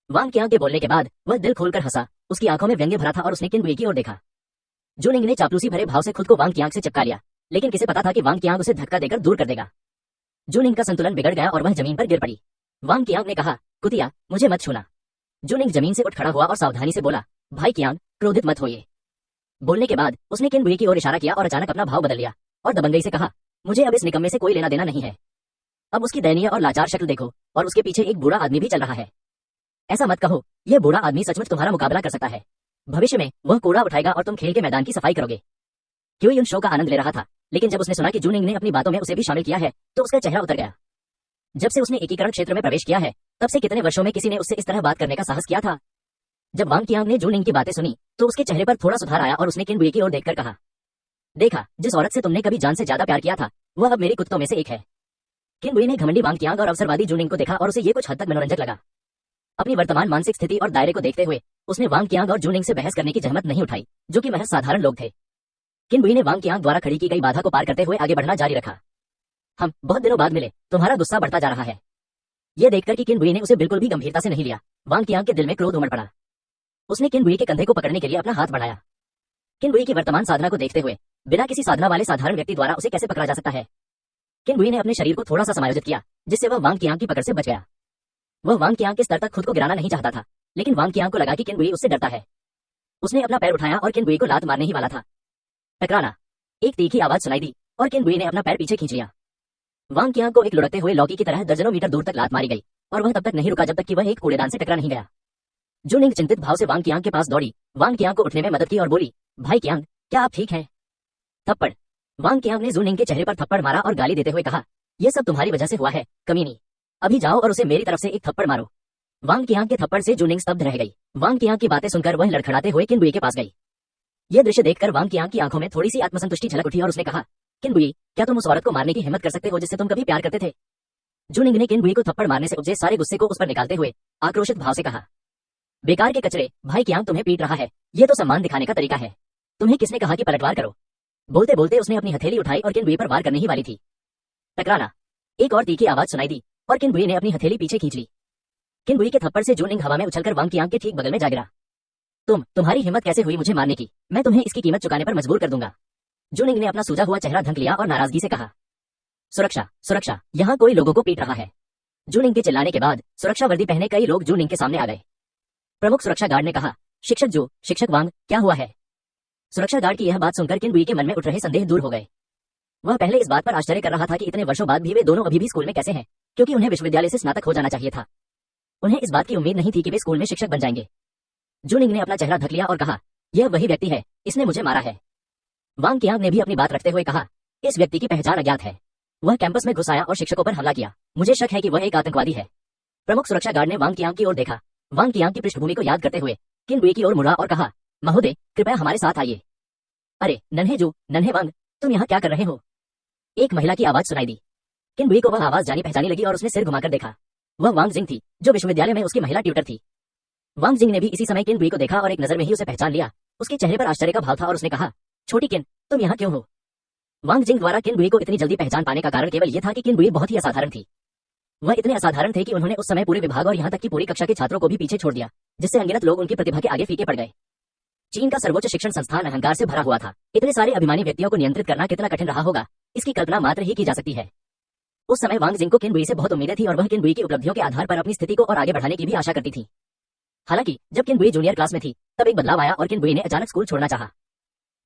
वांग कियांग के बोलने के बाद वह दिल खोलकर हंसा, उसकी आंखों में व्यंग्य भरा था और उसने किन बुई की ओर देखा। जूनिंग ने चापलूसी भरे भाव से खुद को वांग कियांग से चिपका लिया, लेकिन किसे पता था कि वांग कियांग उसे धक्का देकर दूर कर देगा। जूनिंग का संतुलन बिगड़ गया और वह जमीन पर गिर पड़ी। वांग कियांग ने कहा, कुतिया, मुझे मत छूना। जूनिंग जमीन से उठ खड़ा हुआ और सावधानी से बोला, भाई कियांग, क्रोधित मत होइए। बोलने के बाद उसने किन बुई की ओर इशारा किया और अचानक अपना भाव बदल लिया और दबंगई से कहा, मुझे अब इस निकम्मे से कोई लेना देना नहीं है। अब उसकी दयनीय और लाचार शक्ल देखो, और उसके पीछे एक बूढ़ा आदमी भी चल रहा है। ऐसा मत कहो, यह बूढ़ा आदमी सचमुच तुम्हारा मुकाबला कर सकता है। भविष्य में वह कूड़ा उठाएगा और तुम खेल के मैदान की सफाई करोगे। क्यूयुन शो का आनंद ले रहा था, लेकिन जब उसने सुना कि जूनिंग ने अपनी बातों में उसे भी शामिल किया है, तो उसका चेहरा उतर गया। जब से उसने एकीकरण क्षेत्र में प्रवेश किया है, तब से कितने वर्षों में किसी ने उससे इस तरह बात करने का साहस किया था? जब वांग कियांग ने जूनिंग की बातें सुनी, तो उसके चेहरे पर थोड़ा सुधार आया और उसने किन बुई की ओर देखकर कहा, देखा, जिस औरत से तुमने कभी जान से ज्यादा प्यार किया था, वह अब मेरे कुत्तों में से एक है। किन बुई ने घमंडी वांग कियांग और अवसरवादी जूनिंग को देखा और उसे ये कुछ हद तक मनोरंजक लगा। अपनी वर्तमान मानसिक स्थिति और दायरे को देखते हुए उसने वांग कियांग और जूनिंग से बहस करने की जहमत नहीं उठाई, जो कि महज साधारण लोग थे। किन बुई ने वांग कियांग द्वारा खड़ी की गई बाधा को पार करते हुए आगे बढ़ना जारी रखा। हम बहुत दिनों बाद मिले, तुम्हारा गुस्सा बढ़ता जा रहा है। यह देखकर कि किन बुई ने उसे बिल्कुल भी गंभीरता से नहीं लिया, वांग कियांग के दिल में क्रोध उमड़ पड़ा। उसने किन बुई के कंधे को पकड़ने के लिए अपना हाथ बढ़ाया। किन बुई की वर्तमान साधना को देखते हुए बिना किसी साधना वाले साधारण व्यक्ति द्वारा उसे कैसे पकड़ा जा सकता है? किन बुई ने अपने शरीर को थोड़ा सा समायोजित किया, जिससे वह वांग कियांग की पकड़ से बच गया। वह वांग कियांग के स्तर तक खुद को गिराना नहीं चाहता था, लेकिन वांग कियांग को लगा कि किन बुई उससे डरता है। उसने अपना पैर उठाया और किन बुई को लात मारने ही वाला था। टकराना। एक तीखी आवाज सुनाई दी और किन बुई ने अपना पैर पीछे खींच लिया। वांग कियांग को एक लुढ़कते हुए लौकी की तरह दर्जनों मीटर दूर तक लात मारी गई और वह तब तक नहीं रुका जब तक कि वह एक कूड़ेदान से टकरा नहीं गया। जूनिंग चिंतित भाव से वांग कियांग के पास दौड़ी, वांग कियांग को उठने में मदद की और बोली, भाई कियांग, क्या आप ठीक हैं? थप्पड़। वांग कियांग ने जूनिंग के चेहरे पर थप्पड़ मारा और गाली देते हुए कहा, यह सब तुम्हारी वजह से हुआ है, कमीनी। अभी जाओ और उसे मेरी तरफ से एक थप्पड़ मारो। वांग कियांग के थप्पड़ से जूनिंग स्तब्ध रह गई। वांग कियांग की बातें सुनकर वह लड़खड़ाते हुए किन बुई के पास गई। यह दृश्य देखकर वांग कियांग की आंखों में थोड़ी सी आत्मसंतुष्टि झलक उठी और उसने कहा, किन बुई, क्या तुम उस औरत को मारने की हिम्मत कर सकते हो जिससे तुम कभी प्यार करते थे? जूनिंग ने किन बुई को थप्पड़ मारने से उपजे सारे गुस्से को उस पर निकालते हुए आक्रोशित भाव से कहा, बेकार के कचरे, भाई कियांग तुम्हें पीट रहा है, यह तो सम्मान दिखाने का तरीका है। तुम्हें किसने कहा कि पलटवार करो? बोलते बोलते उसने अपनी हथेली उठाई और किन बुई पर वार करने ही वाली थी। टकराना। एक और तीखी आवाज सुनाई दी और किन बुई ने अपनी हथेली पीछे खींच ली। किन बुई के थप्पड़ से जूनिंग हवा में उछलकर वांग कियांग के ठीक बगल में जा गिरा। तुम्हारी हिम्मत कैसे हुई मुझे मारने की? मैं तुम्हें इसकी कीमत चुकाने पर मजबूर कर दूंगा। जूनिंग ने अपना सूजा हुआ चेहरा ढक लिया और नाराजगी से कहा, सुरक्षा, सुरक्षा, यहाँ कोई लोगों को पीट रहा है। जूनिंग के चिल्लाने के बाद सुरक्षा वर्दी पहने कई लोग जूनिंग के सामने आ गए। प्रमुख सुरक्षा गार्ड ने कहा, शिक्षक वांग, क्या हुआ है? सुरक्षा गार्ड की यह बात सुनकर किन बुई के मन में उठ रहे संदेह दूर हो गए। वह पहले इस बात पर आश्चर्य कर रहा था कि इतने वर्षों बाद भी वे दोनों अभी भी स्कूल में कैसे हैं, क्योंकि उन्हें विश्वविद्यालय से स्नातक हो जाना चाहिए था। उन्हें इस बात की उम्मीद नहीं थी कि वे स्कूल में शिक्षक बन जाएंगे। जूनिंग ने अपना चेहरा ढक लिया और कहा, यह वही व्यक्ति है, इसने मुझे मारा है। वांग कियांग ने भी अपनी बात रखते हुए कहा, इस व्यक्ति की पहचान अज्ञात है। वह कैंपस में घुस आया और शिक्षकों पर हमला किया। मुझे शक है कि वह एक आतंकवादी है। प्रमुख सुरक्षा गार्ड ने वांग कियांग की ओर देखा। वांग कियांग की पृष्ठभूमि को याद करते हुए किन बुई की ओर मुड़ा और कहा, महोदय, कृपया हमारे साथ आइए। अरे नन्हे वांग, तुम यहाँ क्या कर रहे हो? एक महिला की आवाज सुनाई दी। किन बुई को वह आवाज जानी पहचानी लगी और उसने सिर घुमाकर देखा। वह वांग जिंग थी, जो विश्वविद्यालय में उसकी महिला ट्यूटर थी। वांग जिंग ने भी इसी समय किन बुई को देखा और एक नजर में ही उसे पहचान लिया। उसके चेहरे पर आश्चर्य का भाव था और उसने कहा, छोटी किन, तुम यहाँ क्यों हो? वांग जिंग द्वारा किन बुई को इतनी जल्दी पहचान पाने का कारण केवल यह था कि किन बुई बहुत ही असाधारण थी। वह इतने असाधारण थे कि उन्होंने उस समय पूरे विभाग और यहाँ तक कि पूरी कक्षा के छात्रों को भी पीछे छोड़ दिया, जिससे अनगिनत लोग उनकी प्रतिभा के आगे फीके पड़ गए। चीन का सर्वोच्च शिक्षण संस्थान अहंकार से भरा हुआ था। इतने सारे अभिमानी व्यक्तियों को नियंत्रित करना कितना कठिन रहा होगा, इसकी कल्पना मात्र ही की जा सकती है। उस समय वांग जिंग को किन बुई से बहुत उम्मीदें थी और वह किन बुई की उपलब्धियों के आधार पर अपनी स्थिति को और आगे बढ़ाने की भी आशा करती थी। हालांकि जब किन बुई जूनियर क्लास में थी, तब एक बदलाव आया और किन बुई ने अचानक स्कूल छोड़ना चाहा।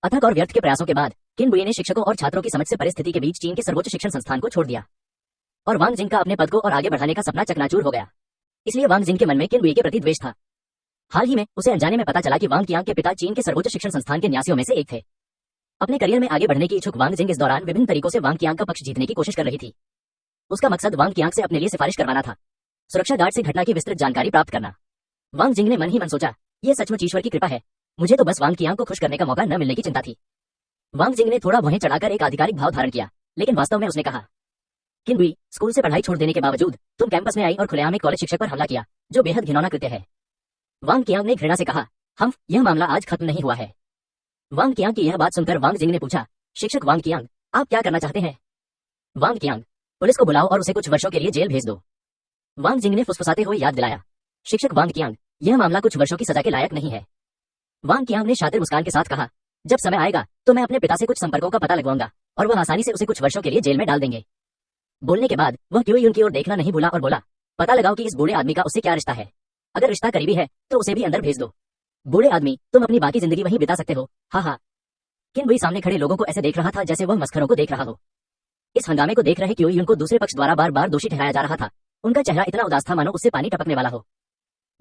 अथक और व्यर्थ के प्रयासों के बाद किन बुई ने शिक्षकों और छात्रों की समझ से परिस्थिति के बीच चीन के सर्वोच्च शिक्षण संस्थान को छोड़ दिया और वांग जिंग का अपने पद को और आगे बढ़ाने का सपना चकनाचूर हो गया। इसलिए वांग जिंग के मन में किन बुई के प्रति द्वेष था। हाल ही में उसे अनजाने में पता चला कि वांग कियांग के पिता चीन के सर्वोच्च शिक्षण संस्थान के न्यासियों में से एक थे। अपने करियर में आगे बढ़ने की इच्छुक वांग जिंग इस दौरान विभिन्न तरीकों से वांग कियांग का पक्ष जीतने की कोशिश कर रही थी। उसका मकसद वांग कियांग से अपने लिए सिफारिश करवाना था, सुरक्षा गार्ड से घटना की विस्तृत जानकारी प्राप्त करना। वांग जिंग ने मन ही मन सोचा, ये सचमुच ईश्वर की कृपा है। मुझे तो बस वांग कियांग को खुश करने का मौका न मिलने की चिंता थी। वांग जिंग ने थोड़ा वहें चढ़ाकर एक आधिकारिक भाव धारण किया, लेकिन वास्तव में उसने कहा, किनबुई, स्कूल से पढ़ाई छोड़ देने के बावजूद तुम कैंपस में आई और खुलेआम एक कॉलेज शिक्षक पर हमला किया, जो बेहद घिनौना कृत्य है। वांग कियांग ने घृणा से कहा, हम यह मामला आज खत्म नहीं हुआ है। वांग कियांग की यह बात सुनकर वांग जिंग ने पूछा, शिक्षक वांग कियांग, आप क्या करना चाहते हैं? वांग कियांग, पुलिस को बुलाओ और उसे कुछ वर्षों के लिए जेल भेज दो। वांग जिंग ने फुसफुसाते हुए याद दिलाया, शिक्षक वांग कियांग, यह मामला कुछ वर्षों की सजा के लायक नहीं है। वांग कियांग ने शातिर मुस्कान के साथ कहा, जब समय आएगा तो मैं अपने पिता से कुछ संपर्कों का पता लगवाऊंगा और वह आसानी से उसे कुछ वर्षों के लिए जेल में डाल देंगे। बोलने के बाद वह क्यूई यून की ओर देखना नहीं भूला और बोला, पता लगाओ कि इस बूढ़े आदमी का उससे क्या रिश्ता है। अगर रिश्ता करीबी है तो उसे भी अंदर भेज दो। बूढ़े आदमी, तुम अपनी बाकी जिंदगी वहीं बिता सकते हो। हाँ हाँ। किनबुई सामने खड़े लोगों को ऐसे देख रहा था जैसे वह मस्खरों को देख रहा हो। इस हंगामे को देख रहे क्यूई यून को दूसरे पक्ष द्वारा बार बार दोषी ठहराया जा रहा था। उनका चेहरा इतना उदास था मानो उससे पानी टपकने वाला हो।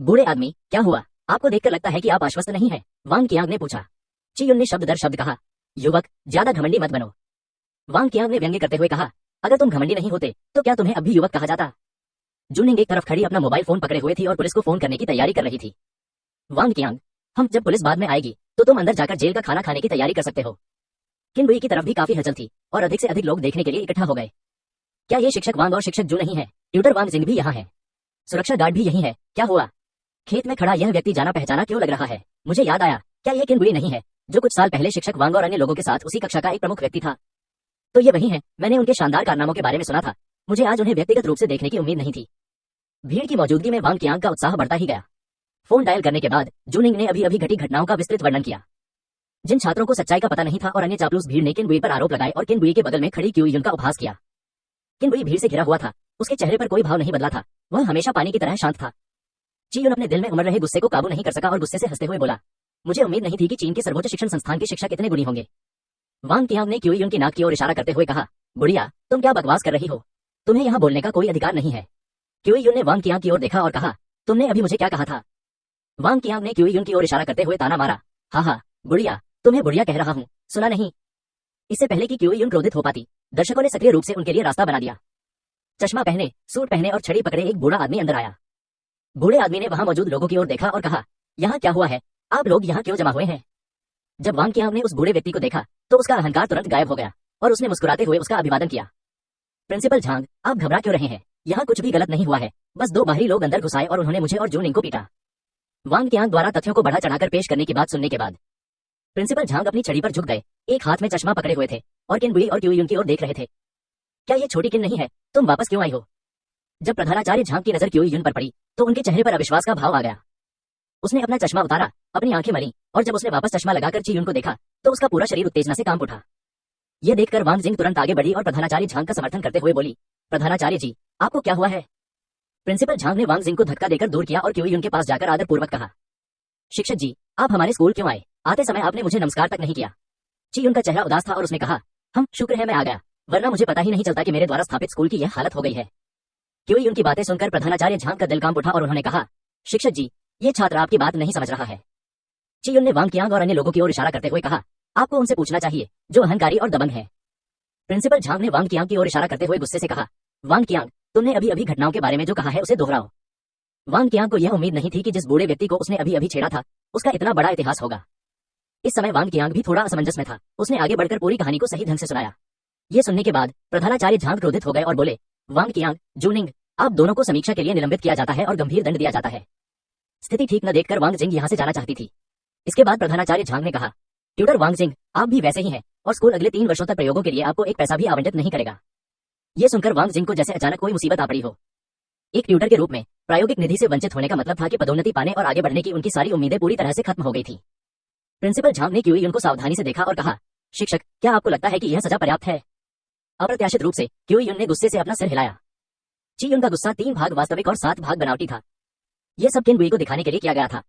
बूढ़े आदमी, क्या हुआ? आपको देखकर लगता है कि आप आश्वस्त नहीं हैं, वांग कियांग ने पूछा। ची युन ने शब्द दर शब्द कहा, युवक, ज्यादा घमंडी मत बनो। वांग कियांग ने व्यंग्य करते हुए कहा, अगर तुम घमंडी नहीं होते तो क्या तुम्हें अब भी युवक कहा जाता? जुनिंग एक तरफ खड़ी अपना मोबाइल फोन पकड़े हुए थी और पुलिस को फोन करने की तैयारी कर रही थी। वांग कियांग, हम जब पुलिस बाद में आएगी तो तुम अंदर जाकर जेल का खाना खाने की तैयारी कर सकते हो। किनबुई की तरफ भी काफी हलचल थी और अधिक से अधिक लोग देखने के लिए इकट्ठा हो गए। क्या ये शिक्षक वांग और शिक्षक जू नहीं है? ट्यूटर वांग जिंग भी यहाँ है। सुरक्षा गार्ड भी यही है। क्या हुआ? खेत में खड़ा यह व्यक्ति जाना पहचाना क्यों लग रहा है? मुझे याद आया, क्या ये किनबुई नहीं है जो कुछ साल पहले शिक्षक वांग और अन्य लोगों के साथ उसी कक्षा का एक प्रमुख व्यक्ति था? तो ये वही है। मैंने उनके शानदार कारनामों के बारे में सुना था। मुझे आज उन्हें व्यक्तिगत रूप से देखने की उम्मीद नहीं थी। भीड़ की मौजूदगी में वांग कियांग का उत्साह बढ़ता ही गया। फोन डायल करने के बाद जुनिंग ने अभी अभी घटी घटनाओं का विस्तृत वर्णन किया। जिन छात्रों को सच्चाई का पता नहीं था और अन्य चापलूस भीड़ ने किनबुई पर आरोप लगाए और किनबुई के बगल में खड़ी क्यूई युन का उपहास किया। किनबुई भीड़ से घिरा हुआ था। उसके चेहरे पर कोई भाव नहीं बदला था। वह हमेशा पानी की तरह शांत था। ची युन अपने दिल में उमड़ रहे गुस्से को काबू नहीं कर सका और गुस्से से हंसते हुए बोला, मुझे उम्मीद नहीं थी कि चीन के सर्वोच्च शिक्षण संस्थान के शिक्षक इतने गुणी होंगे। वांग कियांग ने क्यूई युन की नाक की ओर इशारा करते हुए कहा, बुढ़िया, तुम क्या बकवास कर रही हो? तुम्हें यहाँ बोलने का कोई अधिकार नहीं है। क्यूई युन ने वांग कियांग की ओर देखा और कहा, तुमने अभी मुझे क्या कहा था? वांग कियांग ने क्यूई युन की ओर इशारा करते हुए ताना मारा, हाँ हाँ, बुढ़िया, तुम्हें बुढ़िया कह रहा हूँ, सुना नहीं? इससे पहले कि क्यूई युन क्रोधित हो पाती, दर्शकों ने सक्रिय रूप से उनके लिए रास्ता बना दिया। चश्मा पहने, सूट पहने और छड़ी पकड़े एक बूढ़ा आदमी अंदर आया। बूढ़े आदमी ने वहां मौजूद लोगों की ओर देखा और कहा, यहाँ क्या हुआ है? आप लोग यहाँ क्यों जमा हुए हैं? जब वांग कियांग ने उस बूढ़े व्यक्ति को देखा तो उसका अहंकार तुरंत गायब हो गया और उसने मुस्कुराते हुए उसका अभिवादन किया। प्रिंसिपल झांग, आप घबरा क्यों रहे हैं? यहाँ कुछ भी गलत नहीं हुआ है। बस दो बाहरी लोग अंदर घुस आए और उन्होंने मुझे और जूनिंग को पीटा। वांग कियांग द्वारा तथ्यों को बढ़ा चढ़ाकर पेश करने की बात सुनने के बाद प्रिंसिपल झांग अपनी छड़ी पर झुक गए। एक हाथ में चश्मा पकड़े हुए थे और किनबुई और क्यूई युन की ओर देख रहे थे। क्या ये छोटी किन नहीं है? तुम वापस क्यों आई हो? जब प्रधानाचार्य झांग की नजर क्यूई युन पर पड़ी तो उनके चेहरे पर अविश्वास का भाव आ गया। उसने अपना चश्मा उतारा, अपनी आंखें मली और जब उसने वापस चश्मा लगाकर ची युन को देखा तो उसका पूरा शरीर उत्तेजना से कांप उठा। यह देखकर वांग जिंग तुरंत आगे बढ़ी और प्रधानाचार्य झांग का समर्थन करते हुए बोली, प्रधानाचार्य जी, आपको क्या हुआ है? प्रिंसिपल झांग ने वांग जिंग को धक्का देकर दूर किया और क्यूई युन के पास जाकर आदरपूर्वक कहा, शिक्षक जी, आप हमारे स्कूल क्यों आए? आते समय आपने मुझे नमस्कार तक नहीं किया। ची युन का चेहरा उदास था और उसने कहा, हम शुक्र है मैं आ गया, वरना मुझे पता ही नहीं चलता कि मेरे द्वारा स्थापित स्कूल की यह हालत हो गई है। क्यूई युन की बातें सुनकर प्रधानाचार्य झांग का दिल कांप उठा और उन्होंने कहा, शिक्षक जी, ये छात्र आपकी बात नहीं समझ रहा है। ची युन ने वांग कियांग और अन्य लोगों की ओर इशारा करते हुए कहा, आपको उनसे पूछना चाहिए जो अहंकारी और दबंग है। प्रिंसिपल झांग ने वांग कियांग की ओर इशारा करते हुए गुस्से से कहा, वांग कियांग, तुमने अभी अभी घटनाओं के बारे में जो कहा है उसे दोहराओ। वांग कियांग को यह उम्मीद नहीं थी कि जिस बूढ़े व्यक्ति को उसने अभी अभी छेड़ा था उसका इतना बड़ा इतिहास होगा। इस समय वांग कियांग भी थोड़ा असमंजस में था। उसने आगे बढ़कर पूरी कहानी को सही ढंग से सुनाया। ये सुनने के बाद प्रधानाचार्य झांग क्रोधित हो गए और बोले, वांग कियांग, जूनिंग, आप दोनों को समीक्षा के लिए निलंबित किया जाता है और गंभीर दंड दिया जाता है। स्थिति ठीक न देखकर वांग जिंग यहाँ से जाना चाहती थी। इसके बाद प्रधानाचार्य झांग ने कहा, ट्यूटर वांग जिंग, आप भी वैसे ही हैं और स्कूल अगले 3 वर्षों तक प्रयोगों के लिए आपको एक पैसा भी आवंटित नहीं करेगा। ये सुनकर वांग जिंग को जैसे अचानक कोई मुसीबत आ पड़ी हो। एक ट्यूटर के रूप में प्रायोगिक निधि से वंचित होने का मतलब था कि पदोन्नति पाने और आगे बढ़ने की उनकी सारी उम्मीदें पूरी तरह से खत्म हो गई थी। प्रिंसिपल झांग ने क्यूई युन को सावधानी से देखा और कहा, शिक्षक, क्या आपको लगता है कि यह सजा पर्याप्त है? अप्रत्याशित रूप से क्यूई युन ने गुस्से से अपना सिर हिलाया। ची युन का गुस्सा 3 भाग वास्तविक और 7 भाग बनावटी था। यह सब किनबुई को दिखाने के लिए किया गया था।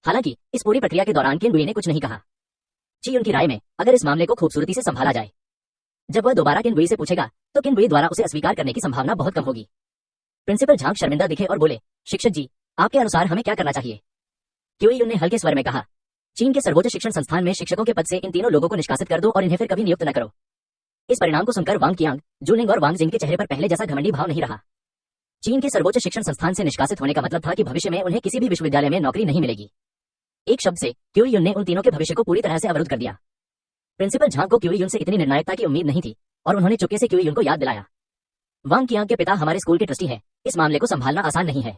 हालांकि इस पूरी प्रक्रिया के दौरान किनबुई ने कुछ नहीं कहा। ची युन की राय में अगर इस मामले को खूबसूरती से संभाला जाए, जब वह दोबारा किनबुई से पूछेगा तो किनबुई द्वारा उसे अस्वीकार करने की संभावना बहुत कम होगी। प्रिंसिपल झांग शर्मिंदा दिखे और बोले, शिक्षक जी, आपके अनुसार हमें क्या करना चाहिए? क्यूई युन ने हल्के स्वर में कहा, चीन के सर्वोच्च शिक्षण संस्थान में शिक्षकों के पद से इन तीनों लोगों को निष्कासित कर दो और इन्हें फिर कभी नियुक्त न करो। इस परिणाम को सुनकर वांग कियांग, जूनिंग और वांग जिंग के चेहरे पर पहले जैसा घमंडी भाव नहीं रहा। चीन के सर्वोच्च शिक्षण संस्थान से निष्कासित होने का मतलब था कि भविष्य में उन्हें किसी भी विश्वविद्यालय में नौकरी नहीं मिलेगी। एक शब्द से क्यू युन ने उन तीनों के भविष्य को पूरी तरह से अवरुद्ध कर दिया। प्रिंसिपल झांग को क्यू युन से इतनी निर्णायकता की उम्मीद नहीं थी और उन्होंने चुपके से क्यू युन को याद दिलाया, वांग कियांग के पिता हमारे स्कूल के ट्रस्टी हैं, इस मामले को संभालना आसान नहीं है।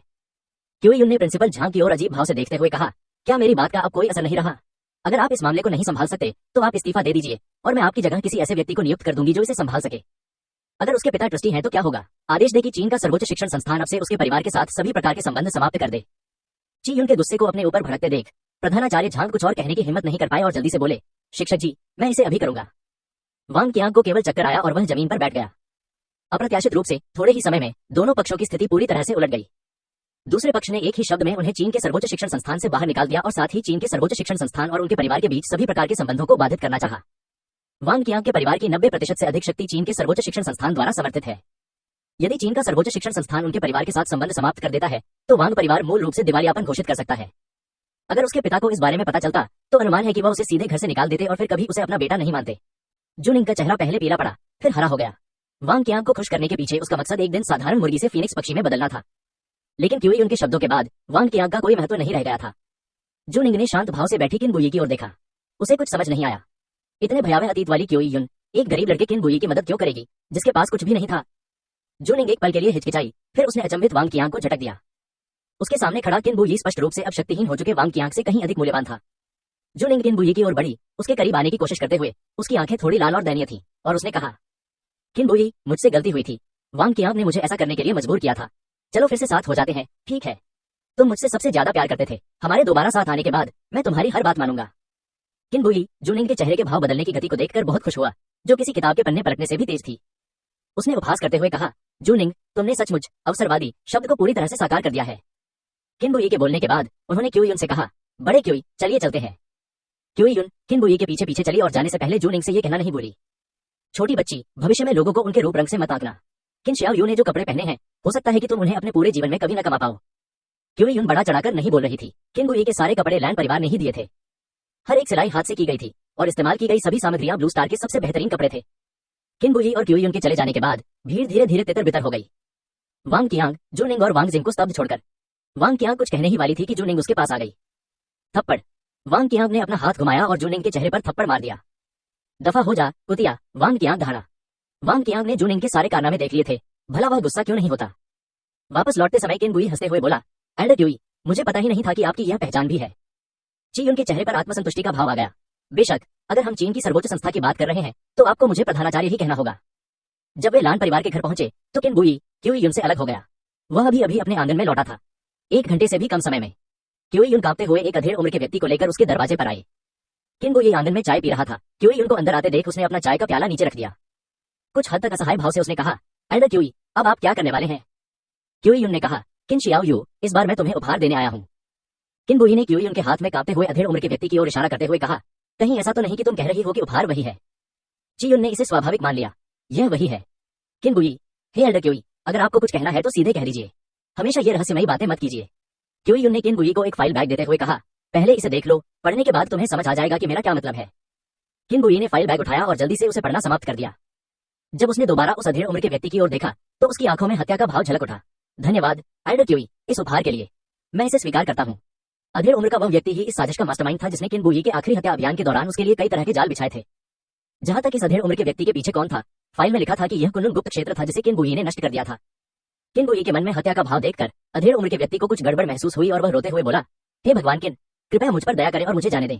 क्यू युन ने प्रिंसिपल झांग की ओर अजीब भाव से देखते हुए कहा, क्या मेरी बात का अब कोई असर नहीं रहा? अगर आप इस मामले को नहीं संभाल सकते तो आप इस्तीफा दे दीजिए और मैं आपकी जगह किसी ऐसे व्यक्ति को नियुक्त कर दूंगी जो इसे संभाल सके। अगर उसके पिता ट्रस्टी हैं तो क्या होगा? आदेश दे कि चीन का सर्वोच्च शिक्षण संस्थान अब से उसके परिवार के साथ सभी प्रकार के संबंध समाप्त कर दे। ची युन के गुस्से को अपने ऊपर भड़कते देख प्रधानाचार्य झांग कुछ और कहने की हिम्मत नहीं कर पाए और जल्दी से बोले, शिक्षक जी, मैं इसे अभी करूंगा। वांग कियांग को केवल चक्कर आया और वह जमीन पर बैठ गया। अप्रत्याशित रूप से थोड़े ही समय में दोनों पक्षों की स्थिति पूरी तरह से उलट गई। दूसरे पक्ष ने एक ही शब्द में उन्हें चीन के सर्वोच्च शिक्षण संस्थान से बाहर निकाल दिया और साथ ही चीन के सर्वोच्च शिक्षण संस्थान और उनके परिवार के बीच सभी प्रकार के संबंधों को बाधित करना चाहा। वांग कियांग के परिवार की 90% से अधिक शक्ति चीन के सर्वोच्च शिक्षण संस्थान द्वारा समर्थित है। यदि चीन का सर्वोच्च शिक्षण संस्थान उनके परिवार के साथ संबंध समाप्त कर देता है तो वांग परिवार मूल रूप से दिवालियापन घोषित कर सकता है। अगर उसके पिता को इस बारे में पता चलता तो अनुमान है कि वह उसे सीधे घर से निकाल देते और फिर कभी उसे अपना बेटा नहीं मानते। जुनिंग का चेहरा पहले पीला पड़ा, फिर हरा हो गया। वांग कियांग को खुश करने के पीछे उसका मकसद एक दिन साधारण मुर्गी से फीनिक्स पक्षी में बदलना था, लेकिन क्यू युन के शब्दों के बाद वांग कियांग का कोई महत्व नहीं रह गया था। जुनिंग ने शांत भाव से बैठी किन बुई की ओर देखा। उसे कुछ समझ नहीं आया। इतने भयावह अतीत वाली क्यू युन एक गरीब लड़के किन बुई की मदद क्यों करेगी जिसके पास कुछ भी नहीं था? जुनिंग एक पल के लिए हिचकिचाई, फिर उसने अचंभित वांग कियांग को झटक दिया। उसके सामने खड़ा किन बुई स्पष्ट रूप से अब शक्तिहीन हो चुके वांग कियांग से कहीं अधिक मूल्यवान था। जुनिंग किन बुई की ओर बढ़ी, उसके करीब आने की कोशिश करते हुए। उसकी आंखें थोड़ी लाल और दयनीय थीं और उसने कहा, किन बुई, मुझसे गलती हुई थी। वांग कियांग ने मुझे ऐसा करने के लिए मजबूर किया था। चलो फिर से साथ हो जाते हैं, ठीक है? तुम मुझसे सबसे ज्यादा प्यार करते थे। हमारे दोबारा साथ आने के बाद मैं तुम्हारी हर बात मानूंगा। किन बुई जुनिंग के चेहरे के भाव बदलने की गति को देखकर बहुत खुश हुआ, जो किसी किताब के पन्ने पलटने से भी तेज थी। उसने उपहास करते हुए कहा, जुनिंग, तुमने सचमुच अवसरवादी शब्द को पूरी तरह से साकार कर दिया है। किन बुई के बोलने के बाद उन्होंने क्यू युन से कहा, बड़े क्यूई, चलिए चलते हैं। क्यू युन किन बुई के पीछे पीछे चली और जाने से पहले जुनिंग से ये कहना नहीं भूली, छोटी बच्ची, भविष्य में लोगों को उनके रूप रंग से मत आंकना। किन श्याओ यू ने जो कपड़े पहने हैं हो सकता है कि तुम उन्हें अपने पूरे जीवन में कभी न कमा पाओ। क्यू युन बड़ा चढ़ाकर नहीं बोल रही थी। किन बुई के सारे कपड़े लैंड परिवार ने ही दिए थे। हर एक सिलाई हाथ से की गई थी और इस्तेमाल की गई सभी सामग्रियां ब्लू स्टार के सबसे बेहतरीन कपड़े थे। किन बुई और क्यू युन के चले जाने के बाद भीड़ धीरे धीरे तितर बितर हो गई। वांग कियांग, जुनिंग और वांग जिंग को स्तब्ध छोड़कर। वांग कियांग कुछ कहने ही वाली थी कि जुनिंग उसके पास आ गई। थप्पड़। वांग कियांग ने अपना हाथ घुमाया और जुनिंग के चेहरे पर थप्पड़ मार दिया। दफा हो जा कुतिया, वांग कियांग दहाड़ा। वांग कियांग ने जुनिंग के सारे कारनामे देख लिए थे, भला वह गुस्सा क्यों नहीं होता। वापस लौटते समय किन बुई हंसते हुए बोला, एल्डर क्यूई, मुझे पता ही नहीं था कि आपकी यह पहचान भी है। ची युन के चेहरे पर आत्मसंतुष्टि का भाव आ गया। बेशक अगर हम चीन की सर्वोच्च संस्था की बात कर रहे हैं तो आपको मुझे प्रधानाचार्य ही कहना होगा। जब वे लान परिवार के घर पहुंचे तो किन बुई क्यू युन से अलग हो गया। वह अभी अपने आंगन में लौटा था। 1 घंटे से भी कम समय में क्यू युन कांपते हुए एक अधेड़ उम्र के व्यक्ति को लेकर उसके दरवाजे पर आए। किन बुई आंगन में चाय पी रहा था। क्यू युन को अंदर आते देख उसने अपना चाय का प्याला नीचे रख दिया। कुछ हद तक असहाय भाव से उसने कहा, एल्डर क्यूई, अब आप क्या करने वाले हैं? क्यू युन ने कहा, किन शियाओ यू, इस बार मैं तुम्हें उपहार देने आया हूँ। किन बुई ने क्यू युन के हाथ में कांपते हुए अधेड़ उम्र के व्यक्ति की ओर इशारा करते हुए कहा, कहीं ऐसा तो नहीं कि तुम कह रही हो कि उपहार वही है? ची युन ने इसे स्वाभाविक मान लिया, यह वही है। किन बुई, हे एल्डर क्यूई, अगर आपको कुछ कहना है तो सीधे कह दीजिए, हमेशा ये रहस्यमयी बातें मत कीजिए। क्यू युन ने किन बुई को एक फाइल बैग देते हुए कहा, पहले इसे देख लो, पढ़ने के बाद तुम्हें समझ आ जाएगा कि मेरा क्या मतलब है। किन बुई ने फाइल बैग उठाया और जल्दी से उसे पढ़ना समाप्त कर दिया। जब उसने दोबारा उस अधेड़ उम्र के व्यक्ति की ओर देखा तो उसकी आंखों में हत्या का भाव झलक उठा। धन्यवाद एल्डर क्यूई, इस उपहार के लिए मैं इसे स्वीकार करता हूँ। अधेड़ उम्र का वह व्यक्ति ही इस साजिश का मास्टरमाइंड था जिसने किन बुई के आखिरी हत्या अभियान के दौरान उसके लिए कई तरह के जाल बिछाए थे। जहां तक इस अधेड़ उम्र के व्यक्ति के पीछे कौन था, फाइल में लिखा था कि यह कुनलुन गुप्त क्षेत्र था जिसे किन बुई ने नष्ट कर दिया था। किन बुई के मन में हत्या का भाव देखकर अधेड़ उम्र के व्यक्ति को कुछ गड़बड़ महसूस हुई और वह रोते हुए बोला, हे भगवान किन, कृपया मुझ पर दया करें और मुझे जाने दें।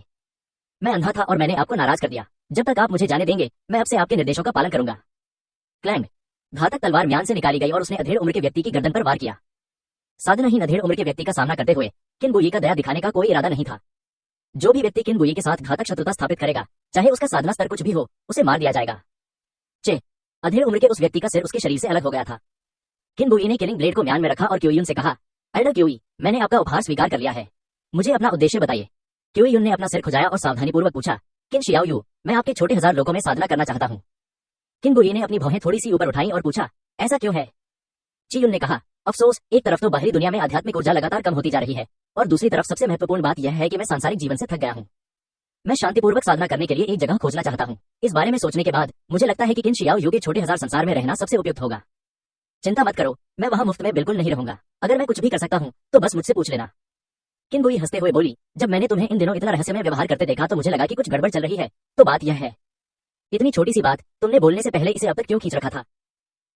मैं अंधा था और मैंने आपको नाराज कर दिया। जब तक आप मुझे जाने देंगे मैं अब से आपके निर्देशों का पालन करूंगा। क्लैंग। घातक तलवार म्यान से निकाली गई और उसने अधेड़ उम्र के व्यक्ति की गर्दन पर वार किया। साधनाहीन अधेड़ उम्र के व्यक्ति का सामना करते हुए किन बुई का दया दिखाने का कोई इरादा नहीं था। जो भी व्यक्ति किन बुई के साथ घातक शत्रुता स्थापित करेगा, चाहे उसका साधना स्तर कुछ भी हो, उसे मार दिया जाएगा। चे। अधेड़ उम्र के उस व्यक्ति का सिर उसके शरीर से अलग हो गया था। किन बुई ने किलिंग ब्लेड को म्यान में रखा और क्यू युन से कहा, एल्डर क्यूई, मैंने आपका उपहार स्वीकार कर लिया है, मुझे अपना उद्देश्य बताइए। क्यू युन ने अपना सिर खुजाया और सावधानीपूर्वक पूछा, किन शियाओ यू, मैं आपके छोटे 1000 लोगों में साधना करना चाहता हूँ। किन बुई ने अपनी भौहें थोड़ी सी ऊपर उठाई और पूछा, ऐसा क्यों है? ची युन ने कहा, अफसोस, एक तरफ तो बाहरी दुनिया में आध्यात्मिक ऊर्जा लगातार कम होती जा रही है और दूसरी तरफ सबसे महत्वपूर्ण बात यह है कि मैं सांसारिक जीवन से थक गया हूँ। मैं शांतिपूर्वक साधना करने के लिए एक जगह खोजना चाहता हूँ। इस बारे में सोचने के बाद मुझे लगता है कि किन शियाओ यू के छोटे 1000 संसार में रहना सबसे उपयुक्त होगा। चिंता मत करो, मैं वहां मुफ्त में बिल्कुल नहीं रहूंगा। अगर मैं कुछ भी कर सकता हूँ तो बस मुझसे पूछ लेना। किनबुई हंसते हुए बोली, जब मैंने तुम्हें इन दिनों इतना रहस्यमय व्यवहार करते देखा तो मुझे लगा कि कुछ गड़बड़ चल रही है। तो बात यह है, इतनी छोटी सी बात तुमने बोलने से पहले इसे अब तक क्यों खींच रखा था?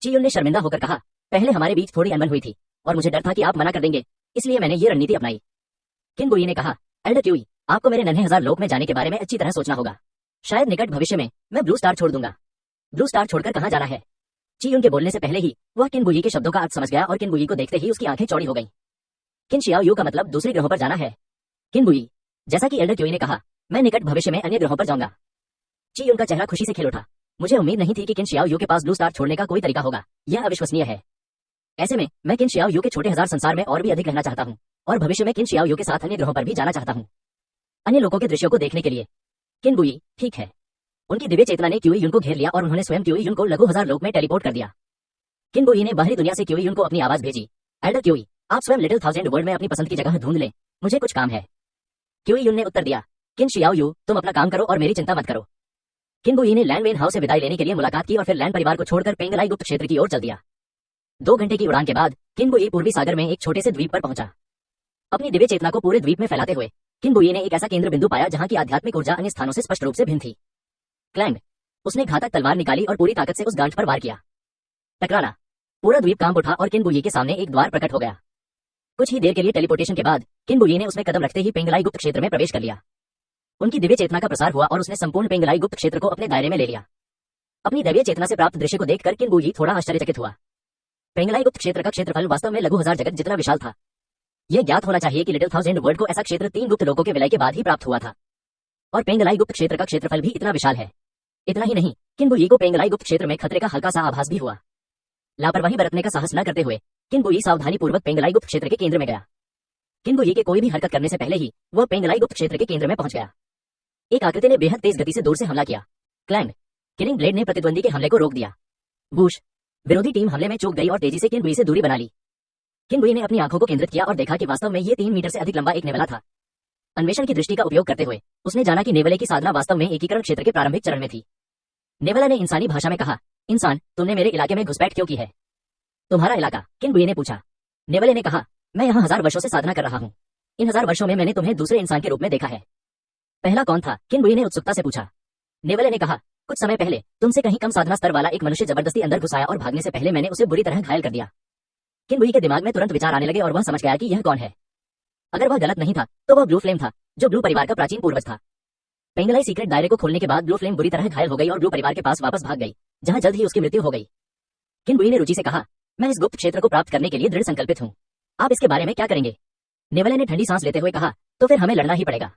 चियुन ने शर्मिंदा होकर कहा, पहले हमारे बीच थोड़ी अनबन हुई थी और मुझे डर था कि आप मना कर देंगे, इसलिए मैंने ये रणनीति अपनाई। किनबुई ने कहा, एल्डर क्यूई, आपको मेरे नन्हे हजार लोक में जाने के बारे में अच्छी तरह सोचना होगा। शायद निकट भविष्य में मैं ब्लू स्टार छोड़ दूंगा। ब्लू स्टार छोड़कर कहाँ जाना है? चियुन के बोलने से पहले ही वह किनबुई के शब्दों का अर्थ समझ गया और किनबुई को देखते ही उसकी आंखें चौड़ी हो गईं। किन शियाओ का मतलब दूसरे ग्रहों पर जाना है। किनबुई, जैसा कि एल्डर क्यूई ने कहा, मैं निकट भविष्य में अन्य ग्रहों पर जाऊंगा। चियुन का चेहरा खुशी से खिल उठा। मुझे उम्मीद नहीं थी कि किन शियाओ के पास ब्लू स्टार छोड़ने का कोई तरीका होगा। यह अविश्वसनीय है। ऐसे में मैं किन शियाओ के छोटे हजार संसार में और भी अधिक रहना चाहता हूँ और भविष्य में किन शियाओ के साथ अन्य ग्रहों पर भी जाना चाहता हूँ, अन्य लोगों के दृश्यों को देखने के लिए। किनबुई, ठीक है। उनकी दिव्य चेतना ने क्यूई युन को घेर लिया और उन्होंने स्वयं क्यूई युन को लघु हजार लोक में टेलीपोर्ट कर दिया। किनबुई ने बाहरी दुनिया से क्यूई युन को अपनी आवाज भेजी, एल्डर क्यूई, आप स्वयं लिटिल थाउजेंड वर्ल्ड में अपनी पसंद की जगह ढूंढ लें, मुझे कुछ काम है। क्यूई युन ने उत्तर दिया, किन शियाओ, तुम अपना काम करो और मेरी चिंता मत करो। किनबुई ने लैंड वेन हाउस से विदाई लेने के लिए मुलाकात की और फिर लैंड परिवार को छोड़कर पेंगलाई गुप्त क्षेत्र की ओर चल दिया। 2 घंटे की उड़ान के बाद किनबुई पूर्वी सागर में एक छोटे से द्वीप पर पहुंचा। अपनी दिव्य चेतना को पूरे द्वीप में फैलाते हुए किनबुई ने एक ऐसा केंद्र बिंदु पाया जहां की आध्यात्मिक ऊर्जा अन्य स्थानों से स्पष्ट रूप से भिन्न थी। क्लैंग, उसने घातक तलवार निकाली और पूरी ताकत से उस गांठ पर वार किया। टकराना, पूरा द्वीप कांप उठा और किनबुई के सामने एक द्वार प्रकट हो गया। कुछ ही देर के लिए टेलीपोर्टेशन के बाद किनबुई ने उसमें कदम रखते ही पेंगलाई गुप्त क्षेत्र में प्रवेश कर लिया। उनकी दिव्य चेतना का प्रसार हुआ और उसने संपूर्ण पेंगलाई गुप्त क्षेत्र को अपने दायरे में ले लिया। अपनी दैवीय चेतना से प्राप्त दृश्य को देखकर किनबुई थोड़ा आश्चर्यचकित हुआ। पेंगलाई गुप्त क्षेत्र का क्षेत्रफल वास्तव में लघु हजार जगत जितना विशाल था। यह ज्ञात होना चाहिए कि लिटिल थाउजेंड वर्ल्ड को ऐसा क्षेत्र 3 गुप्त लोकों के विलय के बाद ही प्राप्त हुआ था और पेंगलाई गुप्त क्षेत्र का क्षेत्रफल भी इतना विशाल है। इतना ही नहीं, किनबुई को पेंगलाई गुप्त क्षेत्र में खतरे का हल्का सा आभास भी हुआ। लापरवाही बरतने का साहस न करते हुए किनबुई सावधानी पूर्वक पेंगलाई गुप्त क्षेत्र के केंद्र में गया। किनबुई के कोई भी हरकत करने से पहले ही वह पेंगलाई गुप्त क्षेत्र के केंद्र में पहुंच गया। एक आकृति ने बेहद तेज गति से दूर से हमला किया। क्लैंग, किलिंग ब्लेड ने प्रतिद्वंदी के हमले को रोक दिया। बूश, विरोधी टीम हमले में चूक गई और तेजी से किनबुई से दूरी बना ली। किनबुई ने अपनी आंखों को केंद्रित किया और देखा कि वास्तव में ये 3 मीटर से अधिक लंबा एक नेवला था। अन्वेषण की दृष्टि का उपयोग करते हुए उसने जाना कि नेवले की साधना वास्तव में एकीकरण क्षेत्र के प्रारंभिक चरण में थी। नेवला ने इंसानी भाषा में कहा, इंसान, तुमने मेरे इलाके में घुसपैठ क्यों की है? तुम्हारा इलाका? किनबुई ने पूछा। नेवले ने कहा, मैं यहाँ 1000 वर्षों से साधना कर रहा हूँ। इन 1000 वर्षों में मैंने तुम्हें दूसरे इंसान के रूप में देखा है। पहला कौन था? किनबुई ने उत्सुकता से पूछा। नेवले ने कहा, कुछ समय पहले तुमसे कहीं कम साधना स्तर वाला एक मनुष्य जबरदस्ती अंदर घुस आया और भागने से पहले मैंने उसे बुरी तरह घायल कर दिया। किनबुई के दिमाग में तुरंत विचार आने लगे और वह समझ गया कि यह कौन है। अगर वह गलत नहीं था तो वह ब्लू फ्लेम था, जो ब्लू परिवार का प्राचीन पूर्वज था। पेंगलाई सीक्रेट दायरे को खोलने के बाद ब्लू फ्लेम बुरी तरह घायल हो गई और ब्लू परिवार के पास वापस भाग गई, जहां जल्द ही उसकी मृत्यु हो गई। किनबुई ने रुचि से कहा, मैं इस गुप्त क्षेत्र को प्राप्त करने के लिए दृढ़ संकल्पित हूँ। आप इसके बारे में क्या करेंगे? नेवले ने ठंडी सांस लेते हुए कहा, तो फिर हमें लड़ना ही पड़ेगा।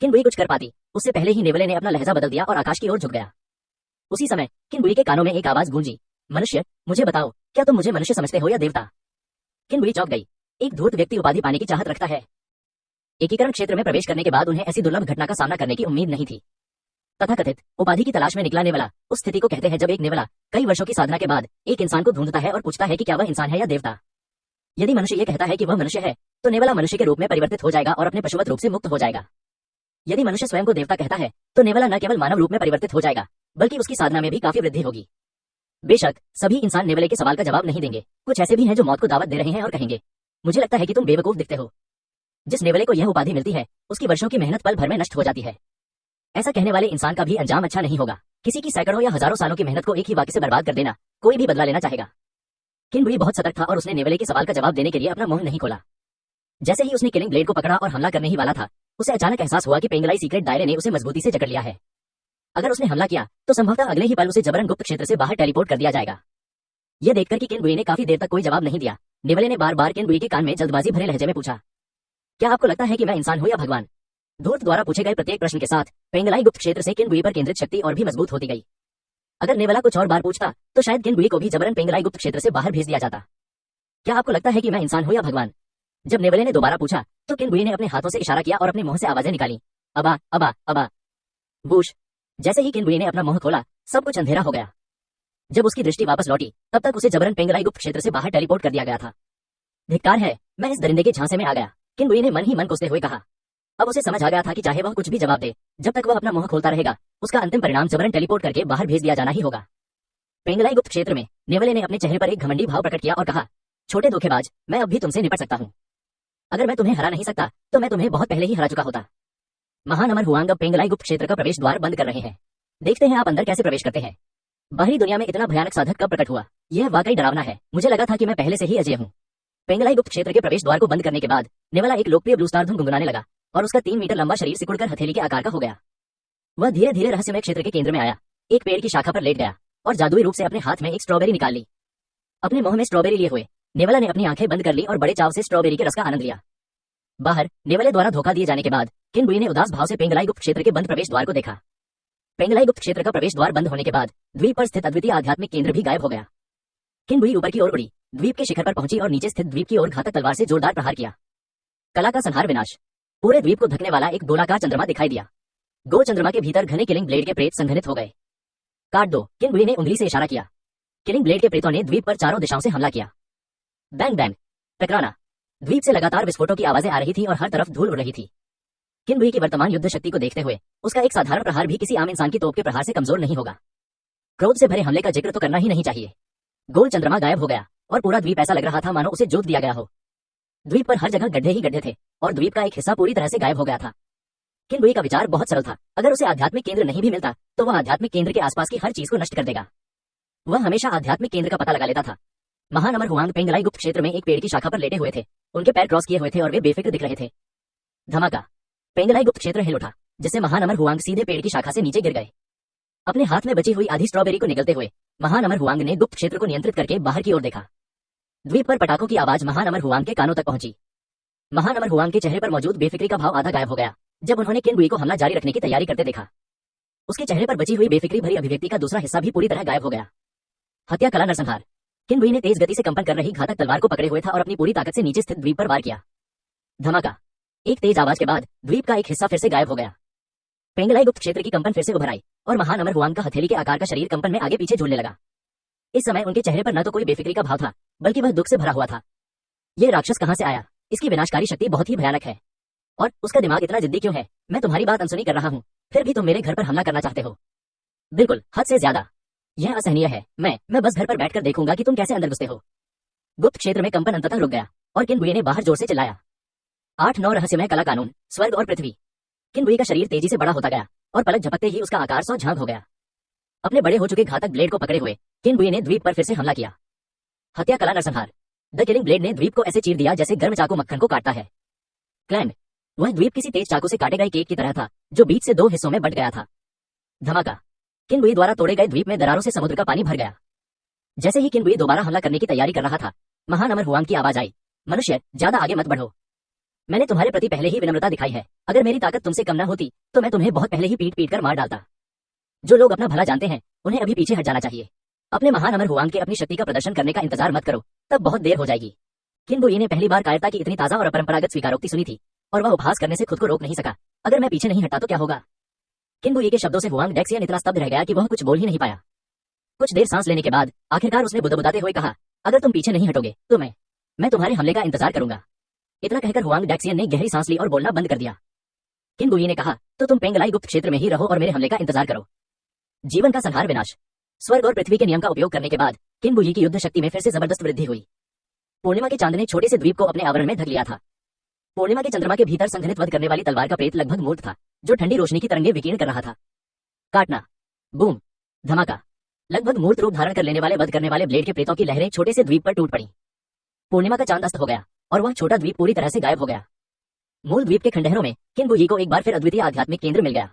किनबुई कुछ कर पाती उससे पहले ही नेवले ने अपना लहजा बदल दिया और आकाश की ओर झुक गया। उसी समय किनबुई के कानों में एक आवाज गूंजी, मनुष्य, मुझे बताओ, क्या तुम मुझे मनुष्य समझते हो या देवता? किनबुई चौंक गई। एक धूर्त व्यक्ति उपाधि पाने की चाहत रखता है। एकीकरण क्षेत्र में प्रवेश करने के बाद उन्हें ऐसी दुर्लभ घटना का सामना करने की उम्मीद नहीं थी। तथाकथित उपाधि की तलाश में निकला नेवला उस स्थिति को कहते हैं जब एक नेवला कई वर्षों की साधना के बाद एक इंसान को ढूंढता है और पूछता है कि क्या वह इंसान है या देवता। यदि मनुष्य ये कहता है कि वह मनुष्य है, तो नेवला मनुष्य के रूप में परिवर्तित हो जाएगा और अपने पशुवत रूप से मुक्त हो जाएगा। यदि मनुष्य स्वयं को देवता कहता है, तो नेवला न केवल मानव रूप में परिवर्तित हो जाएगा, बल्कि उसकी साधना में भी काफी वृद्धि होगी। बेशक सभी इंसान नेवले के सवाल का जवाब नहीं देंगे। कुछ ऐसे भी हैं जो मौत को दावत दे रहे हैं और कहेंगे, मुझे लगता है कि तुम बेवकूफ दिखते हो। जिस नेवले को यह उपाधि मिलती है, उसकी वर्षों की मेहनत पल भर में नष्ट हो जाती है। ऐसा कहने वाले इंसान का भी अंजाम अच्छा नहीं होगा। किसी की सैकड़ों या हजारों सालों की मेहनत को एक ही वाक्य से बर्बाद कर देना, कोई भी बदला लेना चाहेगा। किनबुई बहुत सतर्क था और उसने नेवले के सवाल का जवाब देने के लिए अपना मुंह नहीं खोला। जैसे ही उसने किलिंग ब्लेड को पकड़ा और हमला करने ही वाला था, उसे अचानक एहसास हुआ कि पेंगलाई सीक्रेट दायरे ने उसे मजबूती से जकड़ लिया है। अगर उसने हमला किया तो संभवतः अगले ही पल उसे जबरन गुप्त क्षेत्र से बाहर टेलीपोर्ट कर दिया जाएगा। यह देखकर कि किनबुई ने काफी देर तक कोई जवाब नहीं दिया, नेवले ने बार बार किनबुई के कान में जल्दबाजी भरे लहजे में पूछा, क्या आपको लगता है कि मैं इंसान हूं या भगवान? धूर्त द्वारा पूछे गए प्रत्येक प्रश्न के साथ पेंगलाई गुप्त क्षेत्र से किनबुई पर केंद्रित शक्ति और भी मजबूत होती गई। अगर नेवला कुछ और बार पूछता तो शायद किनबुई को भी जबरन पेंगलाई गुप्त क्षेत्र से बाहर भेज दिया जाता। क्या आपको लगता है कि मैं इंसान हूं या भगवान? जब नेवले ने दोबारा पूछा तो किनबुई ने अपने हाथों से इशारा किया और अपने मुंह से आवाजें निकाली, अबा अबा अबा। बूश। जैसे ही किनबुई ने अपना मुंह खोला, सब कुछ अंधेरा हो गया। जब उसकी दृष्टि वापस लौटी, तब तक उसे जबरन पेंगलाई गुप्त क्षेत्र से बाहर टेलीपोर्ट कर दिया गया था। धिक्कार है, मैं इस दरिंदे के झांसे में आ गया, किनबुई ने मन ही मन कोसते हुए कहा। अब उसे समझ आ गया था कि चाहे वह कुछ भी जवाब दे, जब तक वह अपना मुंह खोलता रहेगा, उसका अंतिम परिणाम जबरन टेलीपोर्ट करके बाहर भेज दिया जाना ही होगा। पेंगलाई गुप्त क्षेत्र में नेवले ने अपने चेहरे पर एक घमंडी भाव प्रकट किया और कहा, छोटे धोखेबाज, मैं अब भी तुमसे निपट सकता हूँ। अगर मैं तुम्हें हरा नहीं सकता तो मैं तुम्हें बहुत पहले ही हरा चुका होता। महान अमर हुआंग अब पेंगलाई गुप्त क्षेत्र का प्रवेश द्वार बंद कर रहे हैं। देखते हैं आप अंदर कैसे प्रवेश करते हैं। बाहरी दुनिया में इतना भयानक साधक कब प्रकट हुआ? यह वाकई डरावना है। मुझे लगा था कि मैं पहले से ही अजय हूँ। पेंगलाई गुप्त क्षेत्र के प्रवेश द्वार को बंद करने के बाद नेवाला एक लोकप्रिय ब्लू स्टार धुन गुनगुनाने लगा और उसका 3 मीटर लंबा शरीर सिकुड़कर हथेली के आकार का हो गया। वह धीरे धीरे रहस्यमय क्षेत्र के केंद्र में आया, एक पेड़ की शाखा पर लेट गया और जादुई रूप से अपने हाथ में एक स्ट्रॉबेरी निकाल ली। अपने मुंह में स्ट्रॉबेरी लिए हुए नेवाला ने अपनी आंखें बंद कर ली और बड़े चाव से स्ट्रॉबेरी के रस का आनंद लिया। बाहर नेवाले द्वारा धोखा दिए जाने के बाद किनबुई ने उदास भाव से पेंगलाई गुप्त क्षेत्र के बंद प्रवेश द्वार को देखा। पेंगलाई गुप्त क्षेत्र का प्रवेश द्वार बंद होने के बाद द्वीप पर स्थित अद्वितीय आध्यात्मिक केंद्र भी गायब हो गया। किनबुई ऊपर की ओर उड़ी, द्वीप के शिखर पर पहुंची और नीचे स्थित द्वीप की ओर घातक तलवार से जोरदार प्रहार किया। कला का संहार विनाश। पूरे द्वीप को ढकने वाला एक गोलाकार चंद्रमा दिखाई दिया। गोल चंद्रमा के भीतर घने किलिंग ब्लेड के प्रेत संघनित हो गए। काट दो, किनबुई ने उंगली से इशारा किया। किलिंग ब्लेड के प्रेतों ने द्वीप पर चारों दिशाओं से हमला किया। बैंग बैंग, टकराना। द्वीप से लगातार विस्फोटों की आवाजें आ रही थी और हर तरफ धूल उड़ रही थी। किनबुई की वर्तमान युद्ध शक्ति को देखते हुए उसका एक साधारण प्रहार भी किसी आम इंसान की तोप के प्रहार से कमजोर नहीं होगा। क्रोध से भरे हमले का जिक्र तो करना ही नहीं चाहिए। गोल चंद्रमा गायब हो गया और पूरा द्वीप ऐसा लग रहा था मानो उसे जोत दिया गया हो। द्वीप पर हर जगह गड्ढे ही गड्ढे थे और द्वीप का एक हिस्सा पूरी तरह से गायब हो गया था। किनबुई का विचार बहुत सरल था, अगर उसे आध्यात्मिक केंद्र नहीं भी मिलता तो वह आध्यात्मिक केंद्र के आसपास की हर चीज को नष्ट कर देगा। वह हमेशा आध्यात्मिक केंद्र का पता लगा लेता था। महान अमर हुआंग पेंगलाई गुप्त क्षेत्र में एक पेड़ की शाखा पर लेटे हुए थे। उनके पैर क्रॉस किए हुए थे और वे बेफिक्र दिख रहे थे। धमाका। पेंगलाई गुप्त क्षेत्र हिल उठा जिससे महान अमर हुआंग सीधे पेड़ की शाखा से नीचे गिर गए। अपने हाथ में बची हुई आधी स्ट्रॉबेरी को निगलते हुए महान अमर हुआंग ने गुप्त क्षेत्र को नियंत्रित करके बाहर की ओर देखा। द्वीप पर पटाखों की आवाज महान अमर हुआंग के कानों तक पहुंची। महान अमर हुआंग के चेहरे पर मौजूद बेफिक्री का भाव आधा गायब हो गया जब उन्होंने किनबुई को हमला जारी रखने की तैयारी करते देखा। उसके चेहरे पर बची हुई बेफिक्री भरी अभिव्यक्ति का दूसरा हिस्सा भी पूरी तरह गायब हो गया। हत्या, कला, नरसंहार। किनबुई ने तेज गति से कंपन कर रही घातक तलवार को पकड़े हुए था और अपनी पूरी ताकत से नीचे स्थित द्वीप पर वार किया। धमाका। एक तेज आवाज के बाद द्वीप का एक हिस्सा फिर से गायब हो गया। पेंगलाई गुप्त क्षेत्र की कंपन फिर से उभर आई और महान अमर हुआंग का हथेली के आकार का शरीर कंपन में आगे पीछे झूलने लगा। इस समय उनके चेहरे पर न तो कोई बेफिक्री का भाव था बल्कि वह दुख से भरा हुआ था। यह राक्षस कहां से आया? इसकी विनाशकारी शक्ति बहुत ही भयानक है। और उसका दिमाग इतना जिद्दी क्यों है? मैं तुम्हारी बात अनसुनी कर रहा हूँ, फिर भी तुम मेरे घर पर हमला करना चाहते हो। बिल्कुल, हद से ज्यादा। यह असहनीय है। मैं बस घर पर बैठकर देखूंगा कि तुम कैसे अंदर घुसते हो। गुप्त क्षेत्र में कंपन अंततः रुक गया और किनबुई ने बाहर जोर से चिल्लाया। 8-9 रहस्यमय कला कानून, स्वर्ग और पृथ्वी। किनबुई का शरीर तेजी से बड़ा होता गया और पलक झपकते ही उसका आकार 100 झांग हो गया। अपने बड़े हो चुके घातक ब्लेड को पकड़े हुए किनबुई ने द्वीप पर फिर से हमला किया। हत्या, कला, नरसंहार। द किलिंग ब्लेड ने द्वीप को ऐसे चीर दिया जैसे गर्म चाकू मक्खन को काटता है। क्लैंग। वह द्वीप किसी तेज चाकू से काटे गए केक की तरह था जो बीच से 2 हिस्सों में बंट गया था। धमाका। किनबुई द्वारा तोड़े गए द्वीप में दरारों से समुद्र का पानी भर गया। जैसे ही किनबुई दोबारा हमला करने की तैयारी कर रहा था महान अमर हुआंग की आवाज आई। मनुष्य, ज्यादा आगे मत बढ़ो। मैंने तुम्हारे प्रति पहले ही विनम्रता दिखाई है। अगर मेरी ताकत तुमसे कम न होती तो मैं तुम्हें बहुत पहले ही पीट पीट कर मार डालता। जो लोग अपना भला जानते हैं उन्हें अभी पीछे हट जाना चाहिए। अपने महान अमर हुआंग के अपनी शक्ति का प्रदर्शन करने का इंतजार मत करो, तब बहुत देर हो जाएगी। किनबुई ने पहली बार कायरता की इतनी ताजा और अपरंपरागत स्वीकारोक्ति सुनी थी और वह उपहास करने से खुद को रोक नहीं सका। अगर मैं पीछे नहीं हटा तो क्या होगा? किनबुई के शब्दों से हुआंग डेक्सियन इतना स्तब्ध रह गया कि वह कुछ बोल ही नहीं पाया। कुछ देर सांस लेने के बाद आखिरकार उसने बुदबुदाते हुए कहा, अगर तुम पीछे नहीं हटोगे तो मैं तुम्हारे हमले का इंतजार करूंगा। इतना कहकर हुआंग डेक्सियन ने गहरी सांस ली और बोलना बंद कर दिया। किनबुई ने कहा, तो तुम पेंगलाई गुप्त क्षेत्र में ही रहो और मेरे हमले का इंतजार करो। जीवन का संहार विनाश। स्वर्ग और पृथ्वी के नियम का उपयोग करने के बाद किनबुई की युद्ध शक्ति में फिर से जबरदस्त वृद्धि हुई। पूर्णिमा के चांद ने छोटे से द्वीप को अपने आवरण में ढक लिया था। पूर्णिमा के चंद्रमा के भीतर संघनित वध करने वाली तलवार का प्रेत लगभग मूर्त था जो ठंडी रोशनी की तरंगे विकीर्ण कर रहा था। काटना। बूम। धमाका। लगभग मूर्त रूप धारण कर लेने वाले वध करने वाले ब्लेड के प्रेतों की लहरें छोटे से द्वीप पर टूट पड़ी। पूर्णिमा का चांद अस्त हो गया और वह छोटा द्वीप पूरी तरह से गायब हो गया। मूल द्वीप के खंडहरों में किनबुई को एक बार फिर अद्वितीय आध्यात्मिक केंद्र मिल गया।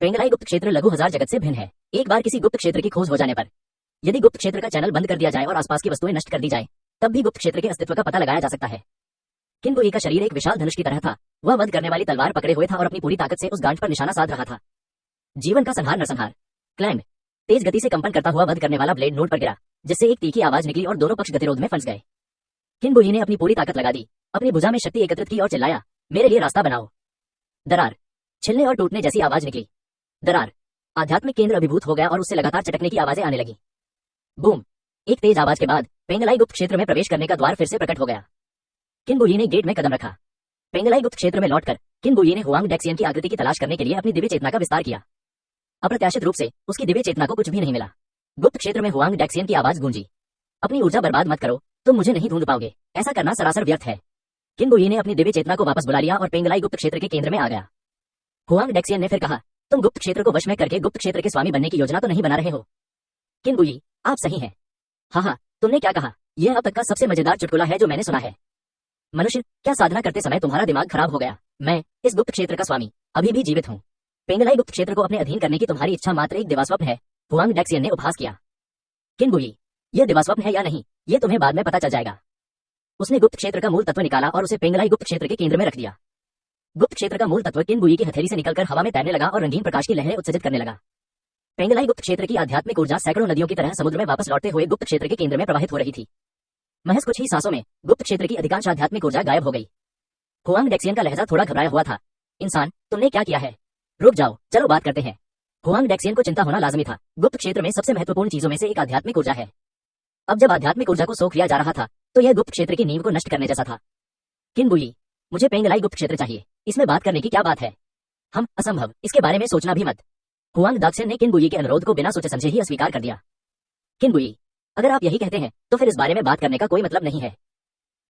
पेंगलाई गुप्त क्षेत्र लघु हजार जगत से भिन्न है। एक बार किसी गुप्त क्षेत्र की खोज हो जाने पर यदि गुप्त क्षेत्र का चैनल बंद कर दिया जाए और आसपास की वस्तुएं नष्ट कर दी जाए तब भी गुप्त क्षेत्र के अस्तित्व का पता लगाया जा सकता है। किनबुई का शरीर एक विशाल धनुष की तरह था। वह वध करने वाली तलवार पकड़े हुए था और अपनी पूरी ताकत से उस गांठ पर निशाना साध रहा था। जीवन का संहार, नरसंहार। क्लैंग। तेज गति से कंपन करता हुआ वध करने वाला ब्लेड नोट पर गिरा जिससे एक तीखी आवाज निकली और दोनों पक्ष गतिरोध में फंस गए। किनबुई ने अपनी पूरी ताकत लगा दी, अपनी भुजा में शक्ति एकत्रित की और चिल्लाया, मेरे लिए रास्ता बनाओ। दरार। छिलने और टूटने जैसी आवाज निकली। दरार। आध्यात्मिक केंद्र अभिभूत हो गया और उससे लगातार चटकने की आवाजें आने लगी। बूम। एक तेज आवाज के बाद पेंगलाई गुप्त क्षेत्र में प्रवेश करने का द्वार फिर से प्रकट हो गया। किनबुई ने गेट में कदम रखा। पेंगलाई गुप्त क्षेत्र में लौटकर किनबुई ने हुआंग डेक्सियन की आकृति की तलाश करने के लिए अपनी दिव्य चेतना का विस्तार किया। अप्रत्याशित रूप से उसकी दिव्य चेतना को कुछ भी नहीं मिला। गुप्त क्षेत्र में हुआंग डेक्सियन की आवाज गूंजी, अपनी ऊर्जा बर्बाद मत करो, तुम मुझे नहीं ढूंढ पाओगे, ऐसा करना सरासर व्यर्थ है। किन बुई ने अपनी दिव्य चेतना को वापस बुला लिया और पेंगलाई गुप्त क्षेत्र के केंद्र में आ गया। हुआंग डेक्सियन ने फिर कहा, तुम गुप्त क्षेत्र को वश में करके गुप्त क्षेत्र के स्वामी बनने की योजना तो नहीं बना रहे हो? किन बुई, आप सही हैं। हाँ, तुमने क्या कहा, यह अब तक का सबसे मजेदार चुटकुला है जो मैंने सुना है। मनुष्य, क्या साधना करते समय तुम्हारा दिमाग खराब हो गया? मैं इस गुप्त क्षेत्र का स्वामी अभी भी जीवित हूँ। पेंगलाई गुप्त क्षेत्र को अपने अधीन करने की तुम्हारी इच्छा मात्र एक दिवास्वप्न है, हुआंग डेक्सियन ने उपहास किया। किन बुई, यह दिवास्वप्न है या नहीं, यह तुम्हें बाद में पता चल जाएगा। उसने गुप्त क्षेत्र का मूल तत्व निकाला और उसे पेंगलाई गुप्त क्षेत्र के केंद्र में रख दिया। गुप्त क्षेत्र का मूल तत्व किन बुई की हथेली से निकलकर हवा में तैरने लगा और रंगीन प्रकाश की लहरें उत्सर्जित करने लगा। पेंगलाई गुप्त क्षेत्र की आध्यात्मिक ऊर्जा सैकड़ों नदियों की तरह समुद्र में वापस लौटते हुए गुप्त क्षेत्र के केंद्र में प्रवाहित हो रही थी। महज कुछ ही सांसों में गुप्त क्षेत्र की अधिकांश आध्यात्मिक ऊर्जा गायब हो गई। हुआंग डेक्सियन का लहजा थोड़ा घबराया हुआ था। इंसान, तुमने क्या किया है? रुक जाओ, चलो बात करते हैं। हुआंग डेक्सियन को चिंता होना लाजमी था। गुप्त क्षेत्र में सबसे महत्वपूर्ण चीजों में से एक आध्यात्मिक ऊर्जा है। अब जब आध्यात्मिक ऊर्जा को सोख लिया जा रहा था तो यह गुप्त क्षेत्र की नींव को नष्ट करने जैसा था। किन बुई, मुझे पेंगलाई गुप्त क्षेत्र चाहिए, इसमें बात करने की क्या बात है? हम असंभव, इसके बारे में सोचना भी मत। हुआंग दाक्सेन ने किन बुई के अनुरोध को बिना सोचे समझे ही अस्वीकार कर दिया। किन बुई, अगर आप यही कहते हैं तो फिर इस बारे में बात करने का कोई मतलब नहीं है।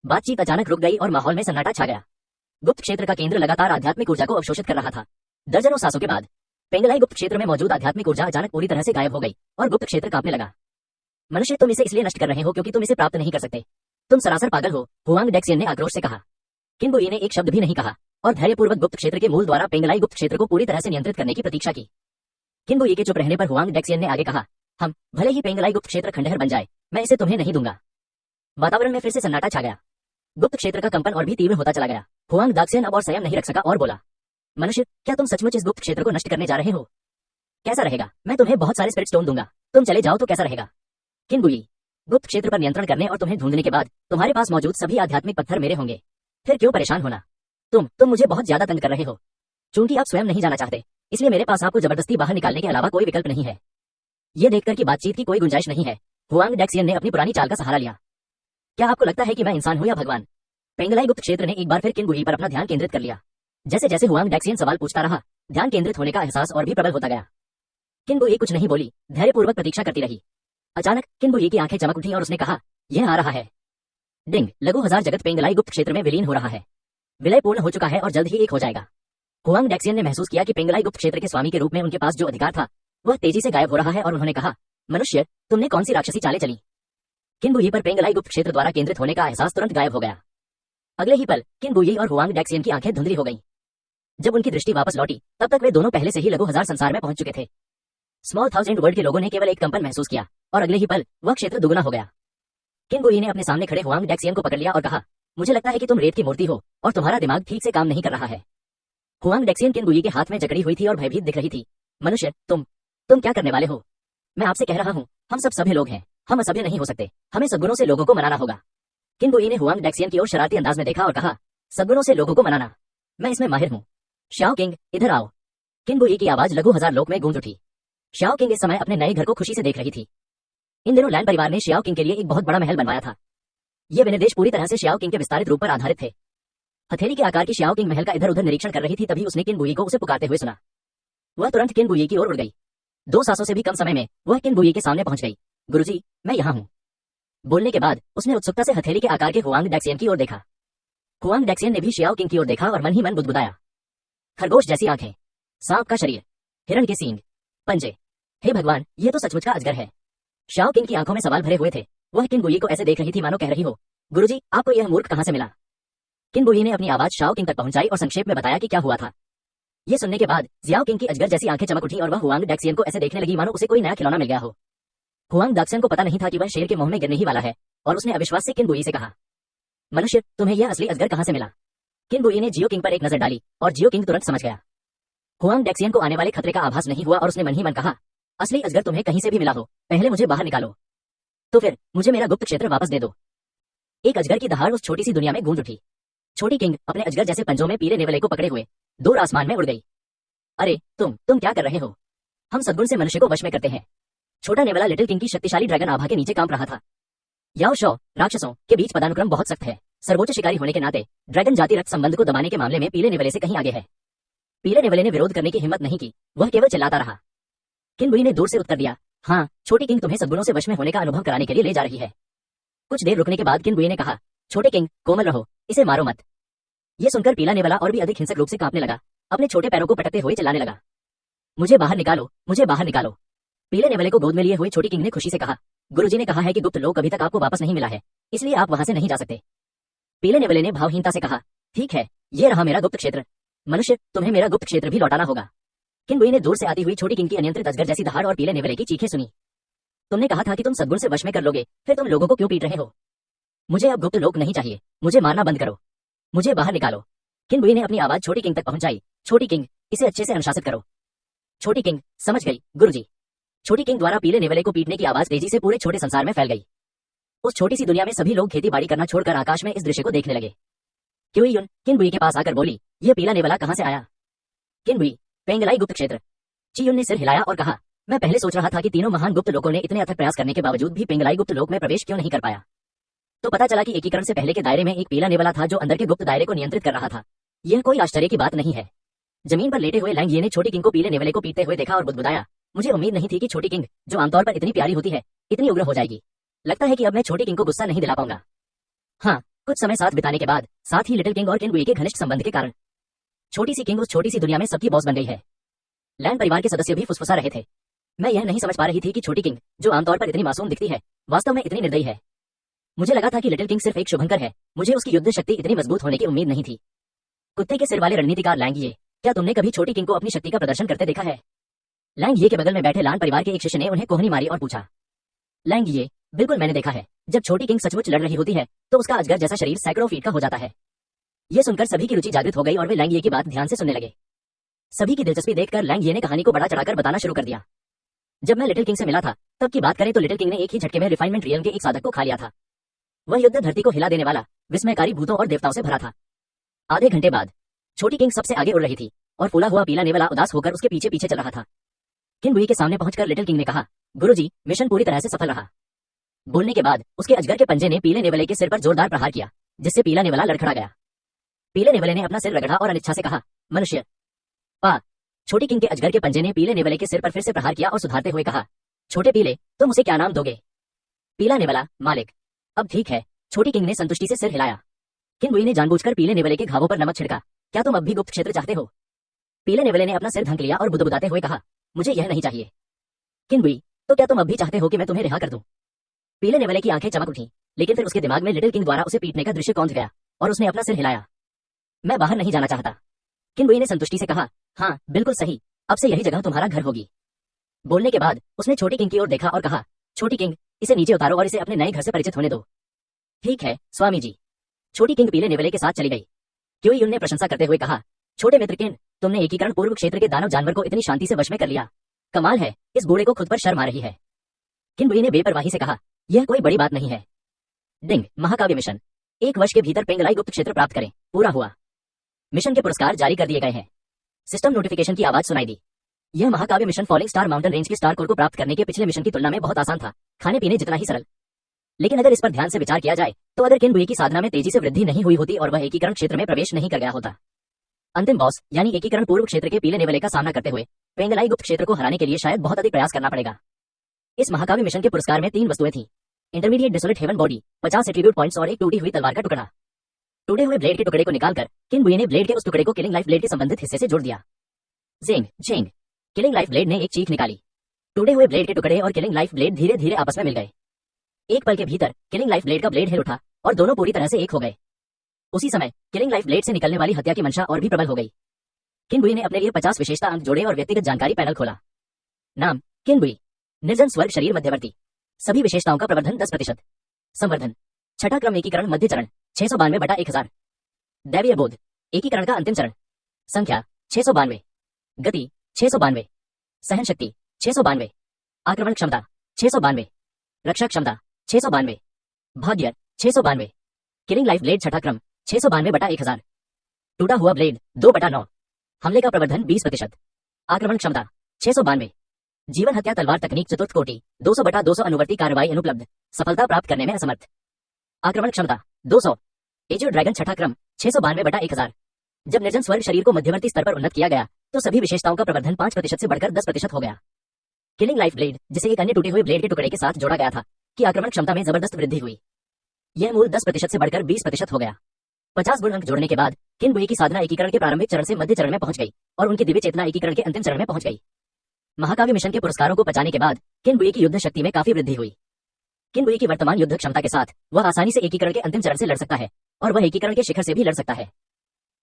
बातचीत अचानक रुक गई और माहौल में सन्नाटा छा गया। गुप्त क्षेत्र का केंद्र लगातार आध्यात्मिक ऊर्जा को अवशोषित कर रहा था। दर्जनों सांसों के बाद पेंगलाई गुप्त क्षेत्र में मौजूद आध्यात्मिक ऊर्जा अचानक पूरी तरह से गायब हो गई और गुप्त क्षेत्र कांपने लगा। मनुष्य, तुम इसे इसलिए नष्ट कर रहे हो क्योंकि तुम इसे प्राप्त नहीं कर सकते। तुम सरासर पागल हो, हुआंग डेक्सियन ने आक्रोश से कहा। किन बुई ने एक शब्द भी नहीं कहा और धैर्यपूर्वक गुप्त क्षेत्र के मूल द्वारा पेंगलाई गुप्त क्षेत्र को पूरी तरह से नियंत्रित करने की प्रतीक्षा की। किन बुई के चुप रहने पर हुआंग डेक्सियन ने आगे कहा, हम भले ही पेंगलाई गुप्त क्षेत्र खंडहर बन जाए, मैं इसे तुम्हें नहीं दूंगा। वातावरण में फिर से सन्नाटा छा गया। गुप्त क्षेत्र का कंपन और भी तीव्र होता चला गया। हुआंग दाक्सेन अब और संयम नहीं रख सका और बोला, मनुष्य, क्या तुम सचमुच इस गुप्त क्षेत्र को नष्ट करने जा रहे हो? कैसा रहेगा? मैं तुम्हें बहुत सारे स्पिरिट स्टोन दूंगा, तुम चले जाओ तो कैसा रहेगा? किन बुई, गुप्त क्षेत्र पर नियंत्रण करने और तुम्हें ढूंढने के बाद तुम्हारे पास मौजूद सभी आध्यात्मिक पत्थर मेरे होंगे, फिर क्यों परेशान होना? तुम मुझे बहुत ज्यादा तंग कर रहे हो। चूंकि आप स्वयं नहीं जाना चाहते, इसलिए मेरे पास आपको जबरदस्ती बाहर निकालने के अलावा कोई विकल्प नहीं है। यह देखकर कि बातचीत की कोई गुंजाइश नहीं है, हुआंग डेक्सियन ने अपनी पुरानी चाल का सहारा लिया। क्या आपको लगता है कि मैं इंसान हूं या भगवान? पेंगलाई गुप्त क्षेत्र ने एक बार फिर किन बुई पर अपना ध्यान केंद्रित कर लिया। जैसे जैसे हुआंग डेक्सियन सवाल पूछता रहा, ध्यान केंद्रित होने का एहसास और भी प्रबल होता गया। किन बुई कुछ नहीं बोली, धैर्यपूर्वक प्रतीक्षा करती रही। अचानक किन बुई की आंखें चमक उठी और उसने कहा, यह आ रहा है। डिंग, लघु हजार जगत पेंगलाई गुप्त क्षेत्र में विलीन हो रहा है। विलय पूर्ण हो चुका है और जल्द ही एक हो जाएगा। हुआंग डेक्सियन ने महसूस किया कि पेंगलाई गुप्त क्षेत्र के स्वामी के रूप में उनके पास जो अधिकार था वह तेजी से गायब हो रहा है और उन्होंने कहा, मनुष्य, तुमने कौन सी राक्षसी चालें चली? किन बुई पर पेंगलाई गुप्त क्षेत्र द्वारा केंद्रित होने का एहसास तुरंत गायब हो गया। अगले ही पल किन बुई और हुआंग डेक्सियन की आंखें धुंधली हो गईं। जब उनकी दृष्टि वापस लौटी तब तक वे दोनों पहले से ही लघु हजार संसार में पहुंच चुके थे। स्मॉल थाउजेंड वर्ल्ड के लोगों ने केवल एक कंपन महसूस किया और अगले ही पल वह क्षेत्र दुगुना हो गया। किन बुई ने अपने सामने खड़े हुआंग डेक्सियन को पकड़ लिया और कहा, मुझे लगता है कि तुम रेत की मूर्ति हो और तुम्हारा दिमाग ठीक से काम नहीं कर रहा है। हुआंग डेक्सियन किन बुई के हाथ में जकड़ी हुई थी और भयभीत दिख रही थी। मनुष्य, तुम क्या करने वाले हो? मैं आपसे कह रहा हूँ, हम सब सभ्य लोग हैं, हम असभ्य नहीं हो सकते। हमें सद्गुणों से लोगों को मनाना होगा। किन बुई ने हुआंग डेक्सियन की ओर शरारती अंदाज में देखा और कहा, सद्गुणों से लोगों को मनाना? मैं इसमें माहिर हूँ। श्याओ किंग, इधर आओ। किन बुई की आवाज लघु हजार लोक में गूंज उठी। श्याओ किंग इस समय अपने नए घर को खुशी से देख रही थी। इन दिनों लैन परिवार ने श्याओ किंग के लिए एक बहुत बड़ा महल बनवाया था। ये विनिर्देश पूरी तरह से श्याओ किंग के विस्तारित रूप पर आधारित थे। हथेली के आकार की श्याओ किंग महल का इधर उधर निरीक्षण कर रही थी, तभी उसने किन बुई को उसे पुकारते हुए सुना। वह तुरंत किन बुई की ओर उड़ गई। 2 सांसों से भी कम समय में वह किन बुई के सामने पहुंच गई। गुरुजी, मैं यहाँ हूँ। बोलने के बाद उसने उत्सुकता से हथेली के आकार के हुआंग डेक्सियन की ओर देखा। हुआंग डेक्सियन ने भी श्याओ किंग की ओर देखा और मन ही मन बुदबुदाया। खरगोश जैसी आंखें, सांप का शरीर, हिरण के सींग, पंजे। हे भगवान, ये तो सचमुच का अजगर है। श्याओ किंग की आंखों में सवाल भरे हुए थे। वह किन बुई को ऐसे देख रही थी मानो कह रही हो, गुरुजी, आपको यह मूर्ख कहां से मिला? किन बुई ने अपनी आवाज श्याओ किंग तक पहुंचाई और संक्षेप में बताया कि क्या हुआ था। ये सुनने के बाद जियाओ किंग की अजगर जैसी आंखें चमक उठी और वह हुआंग डेक्सियन को ऐसे देखने लगी मानो उसे कोई नया खिलौना मिल गया हो। हुआंग डेक्सियन को पता नहीं था कि वह शेर के मुंह में गिरने ही वाला है और उसने अविश्वास से किन बुई से कहा, मनुष्य, तुम्हें यह असली अजगर कहां से मिला? किन बुई ने जियो किंग पर एक नजर डाली और जियो किंग तुरंत समझ गया। हुआंग डेक्सियन को आने वाले खतरे का आभास नहीं हुआ और उसने मन ही मन कहा, असली अजगर तुम्हें कहीं से भी मिला हो, पहले मुझे बाहर निकालो, तो फिर मुझे मेरा गुप्त क्षेत्र वापस दे दो। एक अजगर की दहाड़ उस छोटी सी दुनिया में गूंज उठी। छोटी किंग अपने अजगर जैसे पंजों में पीले नेवले को पकड़े हुए दूर आसमान में उड़ गई। अरे तुम क्या कर रहे हो? हम सद्गुण से मनुष्य को वश में करते हैं। छोटा नेवला लिटिल किंग की शक्तिशाली ड्रैगन आभा के नीचे कांप रहा था। याओ शो, राक्षसों के बीच पदानुक्रम बहुत सख्त है। सर्वोच्च शिकारी होने के नाते ड्रैगन जाति रक्त संबंध को दबाने के मामले में पीले नेवले से कहीं आगे है। पीले नेवले ने विरोध करने की हिम्मत नहीं की, वह केवल चिल्लाता रहा। किन बुई ने दूर से उत्तर दिया, हाँ, छोटी किंग तुम्हें सद्गुणों से वश में होने का अनुभव कराने के लिए ले जा रही है। कुछ देर रुकने के बाद किन बुई ने कहा, छोटे किंग, कोमल रहो, इसे मारो मत। ये सुनकर पीला नेवला और भी अधिक हिंसक रूप से कांपने लगा, अपने छोटे पैरों को पटकते हुए चिल्लाने लगा, मुझे बाहर निकालो, मुझे बाहर निकालो। पीले नेवले को गोद में लिए हुए छोटी किंग ने खुशी से कहा, गुरुजी ने कहा है कि गुप्त लोक अभी तक आपको वापस नहीं मिला है, इसलिए आप वहां से नहीं जा सकते। पीले नेवले ने भावहीनता से कहा, ठीक है, ये रहा मेरा गुप्त क्षेत्र। मनुष्य, तुम्हें मेरा गुप्त क्षेत्र भी लौटाना होगा। किंगबुई ने दूर से आती हुई छोटी किंग की अनियंत्रित अजगर जैसी दहाड़ और पीले नेवले की चीखें सुनी। तुमने कहा था कि तुम सद्गुण से वश में कर लोगे, फिर तुम लोगों को क्यों पीट रहे हो? मुझे अब गुप्त लोक नहीं चाहिए, मुझे मारना बंद करो, मुझे बाहर निकालो। किंगबुई ने अपनी आवाज छोटी किंग तक पहुंचाई, छोटी किंग, इसे अच्छे से अनुशासित करो। छोटी किंग, समझ गई, गुरुजी। छोटी किंग द्वारा पीले नेवले को पीटने की आवाज तेजी से पूरे छोटे संसार में फैल गई। उस छोटी सी दुनिया में सभी लोग खेती बाड़ी करना छोड़कर आकाश में इस दृश्य को देखने लगे। क्यूयुन किंगबुई के पास आकर बोली, यह पीला नेवला कहां से आया? किंगबुई, पेंगलाई गुप्त क्षेत्र। चियुन ने सिर हिलाया और कहा, मैं पहले सोच रहा था कि तीनों महान गुप्त लोकों ने इतने अथक प्रयास करने के बावजूद भी पेंगलाई गुप्त लोक में प्रवेश क्यों नहीं कर पाया। तो पता चला कि एकीकरण से पहले के दायरे में एक पीला नेवला था जो अंदर के गुप्त दायरे को नियंत्रित कर रहा था। यह कोई आश्चर्य की बात नहीं है। जमीन पर लेटे हुए लैंग ये ने छोटी किंग को पीले नेवले को पीटते हुए देखा और बुदबुदाया, मुझे उम्मीद नहीं थी कि छोटी किंग, जो आमतौर पर इतनी प्यारी होती है, इतनी उग्र हो जाएगी। लगता है कि अब मैं छोटी किंग को गुस्सा नहीं दिला पाऊंगा। हाँ, कुछ समय साथ बिताने के बाद, साथ ही लिटिल किंग और किंगबुई के घनिष्ठ संबंध के कारण, छोटी सी किंग उस छोटी सी दुनिया में सबकी बॉस बन गई है। लैंग परिवार के सदस्य भी फुसफुसा रहे थे। मैं यह नहीं समझ पा रही थी कि छोटी किंग, जो आमतौर पर इतनी मासूम दिखती है, वास्तव में इतनी निर्दयी है। मुझे लगा था कि लिटिल किंग सिर्फ एक शुभंकर है, मुझे उसकी युद्ध शक्ति इतनी मजबूत होने की उम्मीद नहीं थी। कुत्ते के सिर वाले रणनीतिकार लैंग ये, क्या तुमने कभी छोटी किंग को अपनी शक्ति का प्रदर्शन करते देखा है? लैंग ये के बगल में बैठे लान परिवार के एक शिष्य ने उन्हें कोहनी मारी और पूछा। लैंग ये, बिल्कुल मैंने देखा है, जब छोटी किंग सचमुच लड़ रही होती है तो उसका अजगर जैसा शरीर सैकड़ों फीट का हो जाता है। ये सुनकर सभी की रुचि जागृत हो गई और वे लैंग ये की बात ध्यान से सुनने लगे। सभी की दिलचस्पी देखकर लैंग ये ने कहानी को बढ़ा चढ़ाकर बताना शुरू कर दिया। जब मैं लिटिल किंग से मिला था, तब की बात करें तो लिटिल किंग ने एक ही झटके में रिफाइनमेंट रियल के एक साधक को खा लिया था। वह युद्ध धरती को हिला देने वाला, विस्मयकारी भूतों और देवताओं से भरा था। आधे घंटे बाद छोटी किंग सबसे आगे उड़ रही थी और फूला हुआ पीला नेवला उदास होकर उसके पीछे पीछे चल रहा था। किंगबुई के सामने पहुंचकर लिटिल किंग ने कहा, गुरुजी, मिशन पूरी तरह से सफल रहा। बोलने के बाद उसके अजगर के पंजे ने पीले नेवले के सिर पर जोरदार प्रहार किया, जिससे पीला नेवला लड़खड़ा गया। पीले नेवले ने अपना सिर रगड़ा और अनिच्छा से कहा, मनुष्य। पा छोटी किंग के अजगर के पंजे ने पीले नेवले के सिर पर फिर से प्रहार किया और सुधारते हुए कहा, छोटे पीले, तुम उसे क्या नाम दोगे? पीला नेवला, मालिक। अब ठीक है, छोटी किंग ने संतुष्टि से सिर हिलाया। किंगबुई ने जानबूझकर पीले नेवले के घावों पर नमक छिड़का, क्या तुम अब भी गुप्त क्षेत्र चाहते हो? पीले नेवले ने अपना सिर धंक लिया और बुदबुदाते हुए कहा, मुझे यह नहीं चाहिए। किंगबुई, तो क्या तुम अब भी चाहते हो कि मैं तुम्हें रिहा कर दूं? पीले नेवले की आंखें चमक उठी, लेकिन फिर उसके दिमाग में लिटिल किंग द्वारा उसे पीटने का दृश्य कौंध गया और उसने अपना सिर हिलाया। मैं बाहर नहीं जाना चाहता। किंगबुई ने संतुष्टि से कहा, हाँ बिल्कुल सही, अब से यही जगह तुम्हारा घर होगी। बोलने के बाद उसने छोटी किंग की ओर देखा और कहा, छोटी किंग, इसे नीचे उतारो और इसे अपने नए घर से परिचित होने दो। ठीक है स्वामी जी। छोटी किंग पीले नेवले के साथ चली गई। क्यूयुन ने प्रशंसा करते हुए कहा, छोटे मित्र किंग, तुमने एकीकरण पूर्व क्षेत्र के दानव जानवर को इतनी शांति से वश में कर लिया। कमाल है, इस बूढ़े को खुद पर शर्म आ रही है। किंगबुई ने बेपरवाही से कहा, यह कोई बड़ी बात नहीं है। डिंग, महाकाव्य मिशन, 1 वर्ष के भीतर पेंगलाई गुप्त क्षेत्र प्राप्त करें, पूरा हुआ। मिशन के पुरस्कार जारी कर दिए गए हैं। सिस्टम नोटिफिकेशन की आवाज सुनाई दी। यह महाकाव्य mission falling star mountain range के स्टार कोर को प्राप्त करने के पिछले मिशन की तुलना में बहुत आसान था, खाने पीने जितना ही सरल। लेकिन अगर इस पर ध्यान से विचार किया जाए तो अगर किंगबुई की साधना में तेजी से वृद्धि नहीं हुई होती और वह एकीकरण क्षेत्र में प्रवेश नहीं कर गया होता, अंतिम बॉस यानी एकीकरण पूर्व क्षेत्र के पीले नेवले का सामना करते हुए पेंगलाई गुप्त क्षेत्र को हराने के लिए शायद बहुत अधिक प्रयास करना पड़ेगा। इस महाकाव्य मिशन के पुरस्कार में 3 वस्तुएं थीं, intermediate desolate haven body, 50 attribute points और एक टूटी हुई तलवार का टुकड़ा। टूटे हुए ब्लेड के टुकड़े को निकालकर किंगबुई ने ब्लेड के उस टुकड़े को किलिंग लाइफ ब्लेड के संबंधित हिस्से से जोड़ दिया। जेंग जेंग, किलिंग लाइफ ब्लेड ने एक चीख निकाली। टूटे हुए ब्लेड के टुकड़े और किलिंग लाइफ ब्लेड धीरे धीरे आपस में मिल गए। एक पल के भीतर किलिंग लाइफ ब्लेड का ब्लेड हिल उठा और दोनों पूरी तरह से एक हो गए। उसी समय किलिंग लाइफ ब्लेड से निकलने वाली हत्या की मंशा और भी प्रबल हो गई। किंगबुई ने अपने लिए 50 विशेषता अंक जोड़े और व्यक्तिगत जानकारी पैनल खोला। नाम, किंगबुई, निर्जन स्वर्ग शरीर मध्यवर्ती, सभी विशेषताओं का प्रवर्धन 10%, संवर्धन, छठा क्रम एकीकरण मध्य चरण 692/1000, दैवीय बोध, एकीकरण का अंतिम चरण, संख्या 692, गति 692, सहन शक्ति 692, आक्रमण क्षमता 692, रक्षा क्षमता 692, भाग्य 692, किलिंग लाइफ ब्लेड छठा क्रम 692/1000, टूटा हुआ ब्लेड 2/9, हमले का प्रवर्धन 20%, आक्रमण क्षमता 692, जीवन हत्या तलवार तकनीक चतुर्थ कोटि 200/200 अनुवर्ती कार्रवाई अनुपलब्ध, सफलता प्राप्त करने में असमर्थ, आक्रमण क्षमता 200, एजियो ड्रैगन छठा क्रम 692/1000। जब निर्जन स्वर्ग शरीर को मध्यवर्ती स्तर पर उन्नत किया गया तो सभी विशेषताओं का प्रवर्धन 5% से बढ़कर 10% हो गया। किलिंग लाइफ ब्लेड, जिसे एक अन्य टूटे हुए ब्लेड के टुकड़े के साथ जोड़ा गया था, की आक्रमण क्षमता में जबरदस्त वृद्धि हुई। यह मूल 10% से बढ़कर 20% हो गया। 50 गुण अंक जोड़ने के बाद किन बुई की साधना एकीकरण के प्रारंभिक चरण से मध्य चरण में पहुंच गई और उनकी दिव्य चेतना एकीकरण के अंतिम चरण में पहुंच गई। महाकाव्य मिशन के पुरस्कारों को पचाने के बाद किन बुई की युद्ध शक्ति में काफी वृद्धि हुई। किन बुई की वर्तमान युद्ध क्षमता के साथ वह आसानी से एकीकरण के अंतिम चरण से लड़ सकता है और वह एकीकरण के शिखर से भी लड़ सकता है।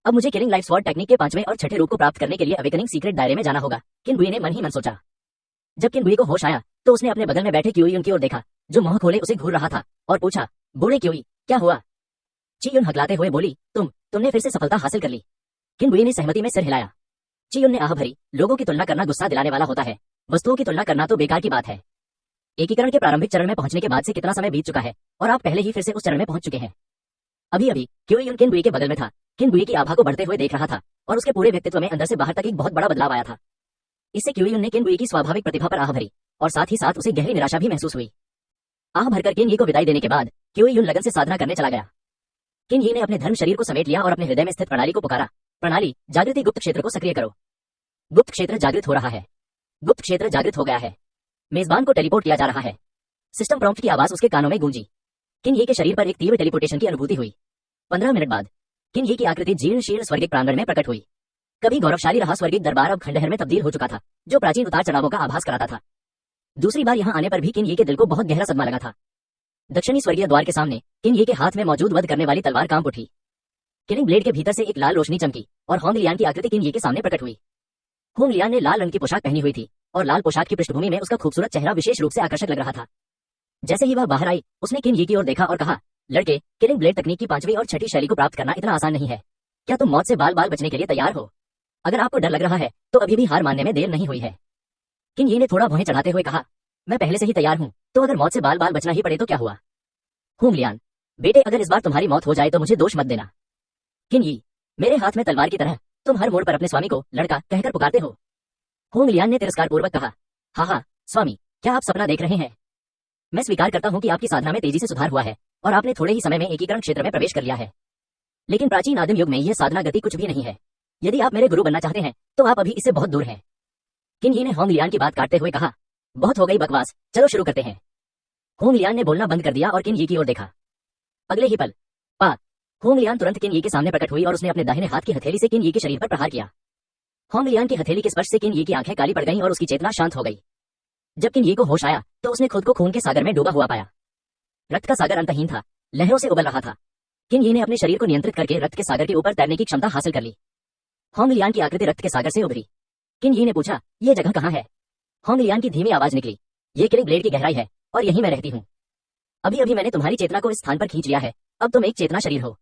अब मुझे किलिंग लाइफ स्वॉर्ड टेक्निक के 5वें और 6ठे रूप को प्राप्त करने के लिए अवेकनिंग सीक्रेट दायरे में जाना होगा, किन बुई ने मन ही मन सोचा। जब किन बुई को होश आया तो उसने अपने बगल में बैठे क्यूयुन की ओर देखा, जो मुंह खोले उसे घूर रहा था, और पूछा, बूढ़े क्यूई, क्या हुआ? चीयुन हकलाते हुए बोली, तुमने फिर से सफलता हासिल कर ली। किन बुई ने सहमति में सिर हिलाया। चीयुन ने आह भरी, लोगों की तुलना करना गुस्सा दिलाने वाला होता है, वस्तुओं की तुलना करना तो बेकार की बात है। एकीकरण के प्रारंभिक चरण में पहुंचने के बाद से कितना समय बीत चुका है और आप पहले ही फिर से उस चरण में पहुंच चुके हैं। अभी अभी क्यूयुन किन बुई के बगल में था, किन बुई की आभा को बढ़ते हुए देख रहा था और उसके पूरे व्यक्तित्व में अंदर से बाहर तक एक बहुत बड़ा बदलाव आया था। इससे क्यूयुन ने किन बुई की स्वाभाविक प्रतिभा पर आह भरी और साथ ही साथ उसे गहरी निराशा भी महसूस हुई। आह भरकर किन यी को विदाई देने के बाद क्यूयुन लगन से साधना करने चला गया। किन यी ने अपने धर्म शरीर को समेट लिया और अपने हृदय में स्थित प्रणाली को पुकारा, प्रणाली जागृति गुप्त क्षेत्र को सक्रिय करो। गुप्त क्षेत्र जागृत हो रहा है। गुप्त क्षेत्र जागृत हो गया है। मेजबान को टेलीपोर्ट किया जा रहा है। सिस्टम प्रॉम्प्ट की आवाज उसके कानों में गूंजी। किन यी के शरीर पर एक तीव्र टेलीपोर्टेशन की अनुभूति हुई। 15 मिनट बाद किन यी की आकृति जीर्ण शीर्ण स्वर्गिक प्रांगण में प्रकट हुई। कभी गौरवशाली रहा स्वर्गिक दरबार अब खंडहर में तब्दील हो चुका था, जो प्राचीन उतार चढ़ावों का आभास कराता था। दूसरी बार यहां आने पर भी किन यी के दिल को बहुत गहरा सदमा लगा था। दक्षिणी स्वर्गीय द्वार के सामने किन यी के हाथ में मौजूद वध करने वाली तलवार कांप उठी। किलिंग ब्लेड के भीतर से एक लाल रोशनी चमकी और होंग लियान की आकृति किन यी के सामने प्रकट हुई। होंग लियान ने लाल रंग की पोशाक पहनी हुई थी और लाल पोशाक की पृष्ठभूमि में उसका खूबसूरत चेहरा विशेष रूप से आकर्षक लग रहा था। जैसे ही वह बाहर आई, उसने किन यी की ओर देखा और कहा, लड़के, किलिंग ब्लेड तकनीक की 5वीं और 6ठी शैली को प्राप्त करना इतना आसान नहीं है। क्या तुम मौत से बाल बाल बचने के लिए तैयार हो? अगर आपको डर लग रहा है तो अभी भी हार मानने में देर नहीं हुई है। किन यी ने थोड़ा भौहें चढ़ाते हुए कहा, मैं पहले से ही तैयार हूं, तो अगर मौत से बाल बाल बचना ही पड़े तो क्या हुआ? होंग लियान, बेटे, अगर इस बार तुम्हारी मौत हो जाए तो मुझे दोष मत देना। किन यी, मेरे हाथ में तलवार की तरह तुम हर मोड़ पर अपने स्वामी को लड़का कहकर पुकारते हो। होंग लियान ने तिरस्कार पूर्वक कहा, हाँ स्वामी, क्या आप सपना देख रहे हैं? मैं स्वीकार करता हूं कि आपकी साधना में तेजी से सुधार हुआ है और आपने थोड़े ही समय में एकीकरण क्षेत्र में प्रवेश कर लिया है, लेकिन प्राचीन आदिम युग में यह साधना गति कुछ भी नहीं है। यदि आप मेरे गुरु बनना चाहते हैं तो आप अभी इससे बहुत दूर हैं। किन यी ने होंग लियान की बात काटते हुए कहा, बहुत हो गई बकवास, चलो शुरू करते हैं। होंग लियान ने बोलना बंद कर दिया और किन यी की ओर देखा। अगले ही पल होंग लियान तुरंत किन यी के सामने प्रकट हुई और उसने अपने दाहिने हाथ की हथेली से किन यी के शरीर पर प्रहार किया। होंग लियान की हथेली के स्पर्श से किन यी की आंखें काली पड़ गईं और उसकी चेतना शांत हो गई। जब किन यी को होश आया तो उसने खुद को खून के सागर में डूबा हुआ पाया। रक्त का सागर अंतहीन था, लहरों से उबल रहा था। किन यी ने अपने शरीर को नियंत्रित करके रक्त के सागर के ऊपर तैरने की क्षमता हासिल कर ली। होंग लियान की आकृति रक्त के सागर से उभरी। किन यी ने पूछा, ये जगह कहाँ है? होंग लियान की धीमी आवाज निकली, ये किलिंग ब्लेड की गहराई है और यहीं मैं रहती हूँ। अभी अभी मैंने तुम्हारी चेतना को इस स्थान पर खींच लिया है, अब तुम एक चेतना शरीर हो।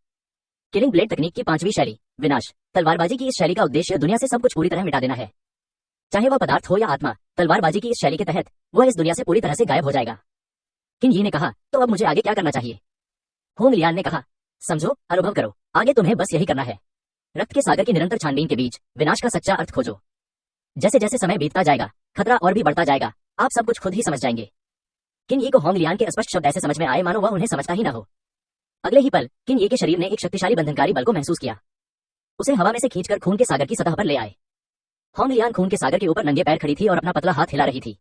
किलिंग ब्लेड तकनीक की 5वीं शैली विनाश तलवारबाजी की इस शैली का उद्देश्य दुनिया से सब कुछ पूरी तरह मिटा देना है। चाहे वह पदार्थ हो या आत्मा, तलवारबाजी की इस शैली के तहत वह इस दुनिया से पूरी तरह से गायब हो जाएगा। किन यी ने कहा, तो अब मुझे आगे क्या करना चाहिए? होंग लियान ने कहा, समझो, अनुभव करो, आगे तुम्हें बस यही करना है। रक्त के सागर की निरंतर छानबीन के बीच विनाश का सच्चा अर्थ खोजो। जैसे जैसे समय बीतता जाएगा खतरा और भी बढ़ता जाएगा, आप सब कुछ खुद ही समझ जाएंगे। किन यी को होंग लियान के स्पष्ट शब्द ऐसे समझ में आए मानो वह उन्हें समझता ही ना हो। अगले ही पल किन यी के शरीर ने एक शक्तिशाली बंधनकारी बल को महसूस किया। उसे हवा में से खींचकर खून के सागर की सतह पर ले आए। होंग लियान खून के सागर के ऊपर नंगे पैर खड़ी थी और अपना पतला हाथ हिला रही थी।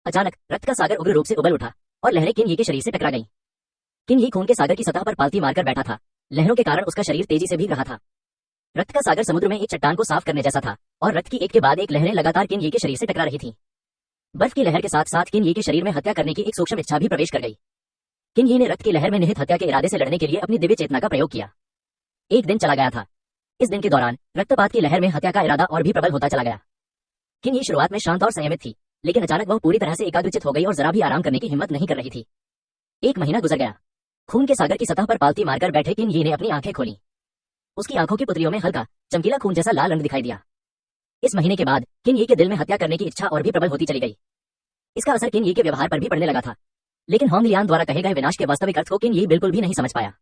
अचानक रक्त का सागर उग्र रूप से उबल उठा और लहरें किन यी के शरीर से टकरा गईं। किन यी खून के सागर की सतह पर पालती मारकर बैठा था, लहरों के कारण उसका शरीर तेजी से भीग रहा था। रक्त का सागर समुद्र में एक चट्टान को साफ करने जैसा था और रक्त की एक के बाद एक लहरें लगातार किन यी के शरीर से टकरा रही थीं। बर्फ की लहर के साथ साथ किन यी के शरीर में हत्या करने की एक सूक्ष्म इच्छा भी प्रवेश कर गई। किन यी ने रक्त की लहर में निहित हत्या के इरादे से लड़ने के लिए अपनी दिव्य चेतना का प्रयोग किया। एक दिन चला गया था। इस दिन के दौरान रक्तपात की लहर में हत्या का इरादा और भी प्रबल होता चला गया। किन यी शुरुआत में शांत और संयमित थी, लेकिन अचानक वह पूरी तरह से एकाग्रचित हो गई और जरा भी आराम करने की हिम्मत नहीं कर रही थी। 1 महीना गुजर गया। खून के सागर की सतह पर पालती मारकर बैठे किन यी ने अपनी आंखें खोली। उसकी आंखों की पुतलियों में हल्का चमकीला खून जैसा लाल रंग दिखाई दिया। इस महीने के बाद किन यी के दिल में हत्या करने की इच्छा और भी प्रबल होती चली गई। इसका असर किन यी के व्यवहार पर भी पड़ने लगा था, लेकिन होंग लियान द्वारा कहे गए विनाश के वास्तविक अर्थ को किन यी बिल्कुल भी नहीं समझ पाया।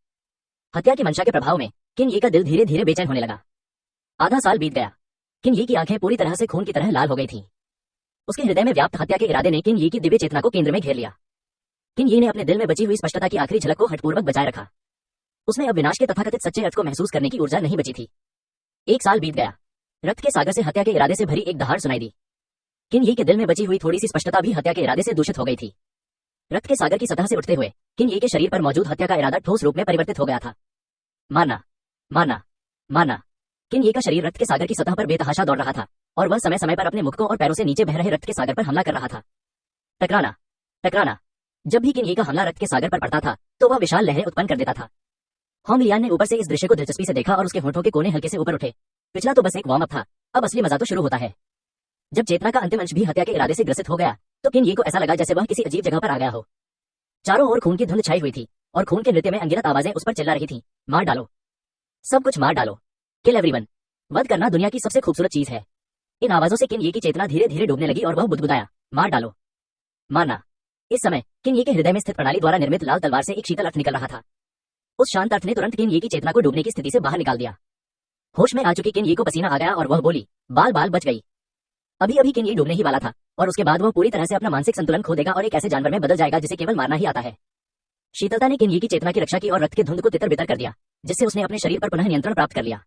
हत्या की मंशा के प्रभाव में किन यी का दिल धीरे धीरे बेचैन होने लगा। आधा साल बीत गया। किन यी की आंखें पूरी तरह से खून की तरह लाल हो गई थीं। उसके हृदय में व्याप्त हत्या के इरादे ने किन यी की दिव्य चेतना को केंद्र में घेर लिया। किन यी ने अपने दिल में बची हुई स्पष्टता की आखिरी झलक को हठपूर्वक बचाए रखा। उसमें अब विनाश के तथाकथित सच्चे अर्थ को महसूस करने की ऊर्जा नहीं बची थी। 1 साल बीत गया। रक्त के सागर से हत्या के इरादे से भरी एक दहाड़ सुनाई दी। किन यी के दिल में बची हुई थोड़ी सी स्पष्टता भी हत्या के इरादे से दूषित हो गई थी। रक्त के सागर की सतह से उठते हुए किन यी के शरीर पर मौजूद हत्या का इरादा ठोस रूप में परिवर्तित हो गया था। मारना। मारना, मारना। किन ये का शरीर रक्त के सागर की सतह पर बेतहाशा दौड़ रहा था और वह समय समय पर अपने मुक्कों और पैरों से नीचे बह रहे रक्त के सागर पर हमला कर रहा था। टकराना, टकराना। जब भी किन ये का हमला रक्त के सागर पर पड़ता था तो वह विशाल लहरें उत्पन्न कर देता था। होंग लियान ने ऊपर से इस दृश्य को दिलचस्पी से देखा और उसके होठों के कोने हल्के से ऊपर उठे। पिछला तो बस एक वार्म अप था, अब असली मजा तो शुरू होता है। जब चेतना का अंतिम अंश भी हत्या के इरादे से ग्रसित हो गया तो किन ये को ऐसा लगा जैसे वह किसी अजीब जगह पर आ गया हो। चारों ओर खून की धुंध छाई हुई थी और खून के नृत्य में अनगिनत आवाजें उस पर चिल्ला रही थीं। मार डालो, सब कुछ मार डालो, किल एवरीवन। वध करना दुनिया की सबसे खूबसूरत चीज है। इन आवाजों से किन ये की चेतना धीरे धीरे डूबने लगी और वह बुदबुदाया, मार डालो, मारना। इस समय किन ये के हृदय में स्थित प्रणाली द्वारा निर्मित लाल तलवार से एक शीतल अर्थ निकल रहा था। उस शांत अर्थ ने तुरंत किन ये की चेतना को डूबने की स्थिति से बाहर निकाल दिया। होश में आ चुकी किन ये को पसीना आ गया और वह बोली, बाल बाल बच गई। अभी अभी किन ये डूबने ही वाला था और उसके बाद वह पूरी तरह से अपना मानसिक संतुलन खो देगा और एक ऐसे जानवर में बदल जाएगा जिसे केवल मारना ही आता है। शीतलता ने किन ये की चेतना की रक्षा की और रक्त के धुंध को तितर बितर कर दिया, जिससे उसने अपने शरीर पर पुनः नियंत्रण प्राप्त कर लिया।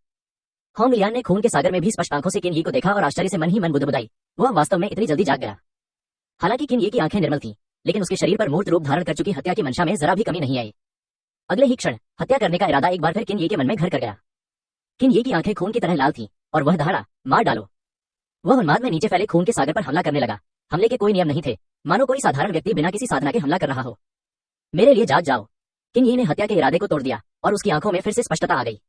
होंग लियान ने खून के सागर में भी स्पष्ट आंखों से किन ये को देखा और आश्चर्य से मन ही मन बुदबुदाई, वह वास्तव में इतनी जल्दी जाग गया। हालांकि किन ये की आंखें निर्मल थीं, लेकिन उसके शरीर पर मूर्त रूप धारण कर चुकी हत्या की मंशा में जरा भी कमी नहीं आई। अगले ही क्षण हत्या करने का इरादा एक बार फिर किन ये के मन में घर कर गया। किन ये की आंखें खून की तरह लाल थीं और वह दहाड़ा, मार डालो। वह उन्माद में नीचे फैले खून के सागर पर हमला करने लगा। हमले के कोई नियम नहीं थे, मानो कोई साधारण व्यक्ति बिना किसी साधना के हमला कर रहा हो। मेरे लिए जाग जाओ। किन ये ने हत्या के इरादे को तोड़ दिया और उसकी आंखों में फिर से स्पष्टता आ गई।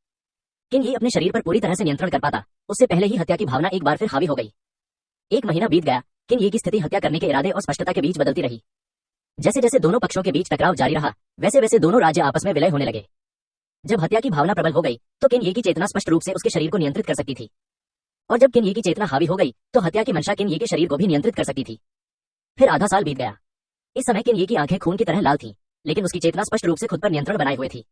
किन ये अपने शरीर पर पूरी तरह से नियंत्रण कर पाता, उससे पहले ही हत्या की भावना एक बार फिर हावी हो गई। एक महीना बीत गया, किन ये की स्थिति हत्या करने के इरादे और स्पष्टता के बीच बदलती रही। जैसे जैसे दोनों पक्षों के बीच टकराव जारी रहा, वैसे वैसे दोनों राज्य आपस में विलय होने लगे। जब हत्या की भावना प्रबल हो गई तो किन ये की चेतना स्पष्ट रूप से उसके शरीर को नियंत्रित कर सकती थी, और जब किन ये की चेतना हावी हो गई तो हत्या की मंशा किन ये के शरीर को भी नियंत्रित कर सकती थी। फिर आधा साल बीत गया। इस समय किन ये की आंखें खून की तरह लाल थीं, लेकिन उसकी चेतना स्पष्ट रूप से खुद पर नियंत्रण बनाए हुए थी।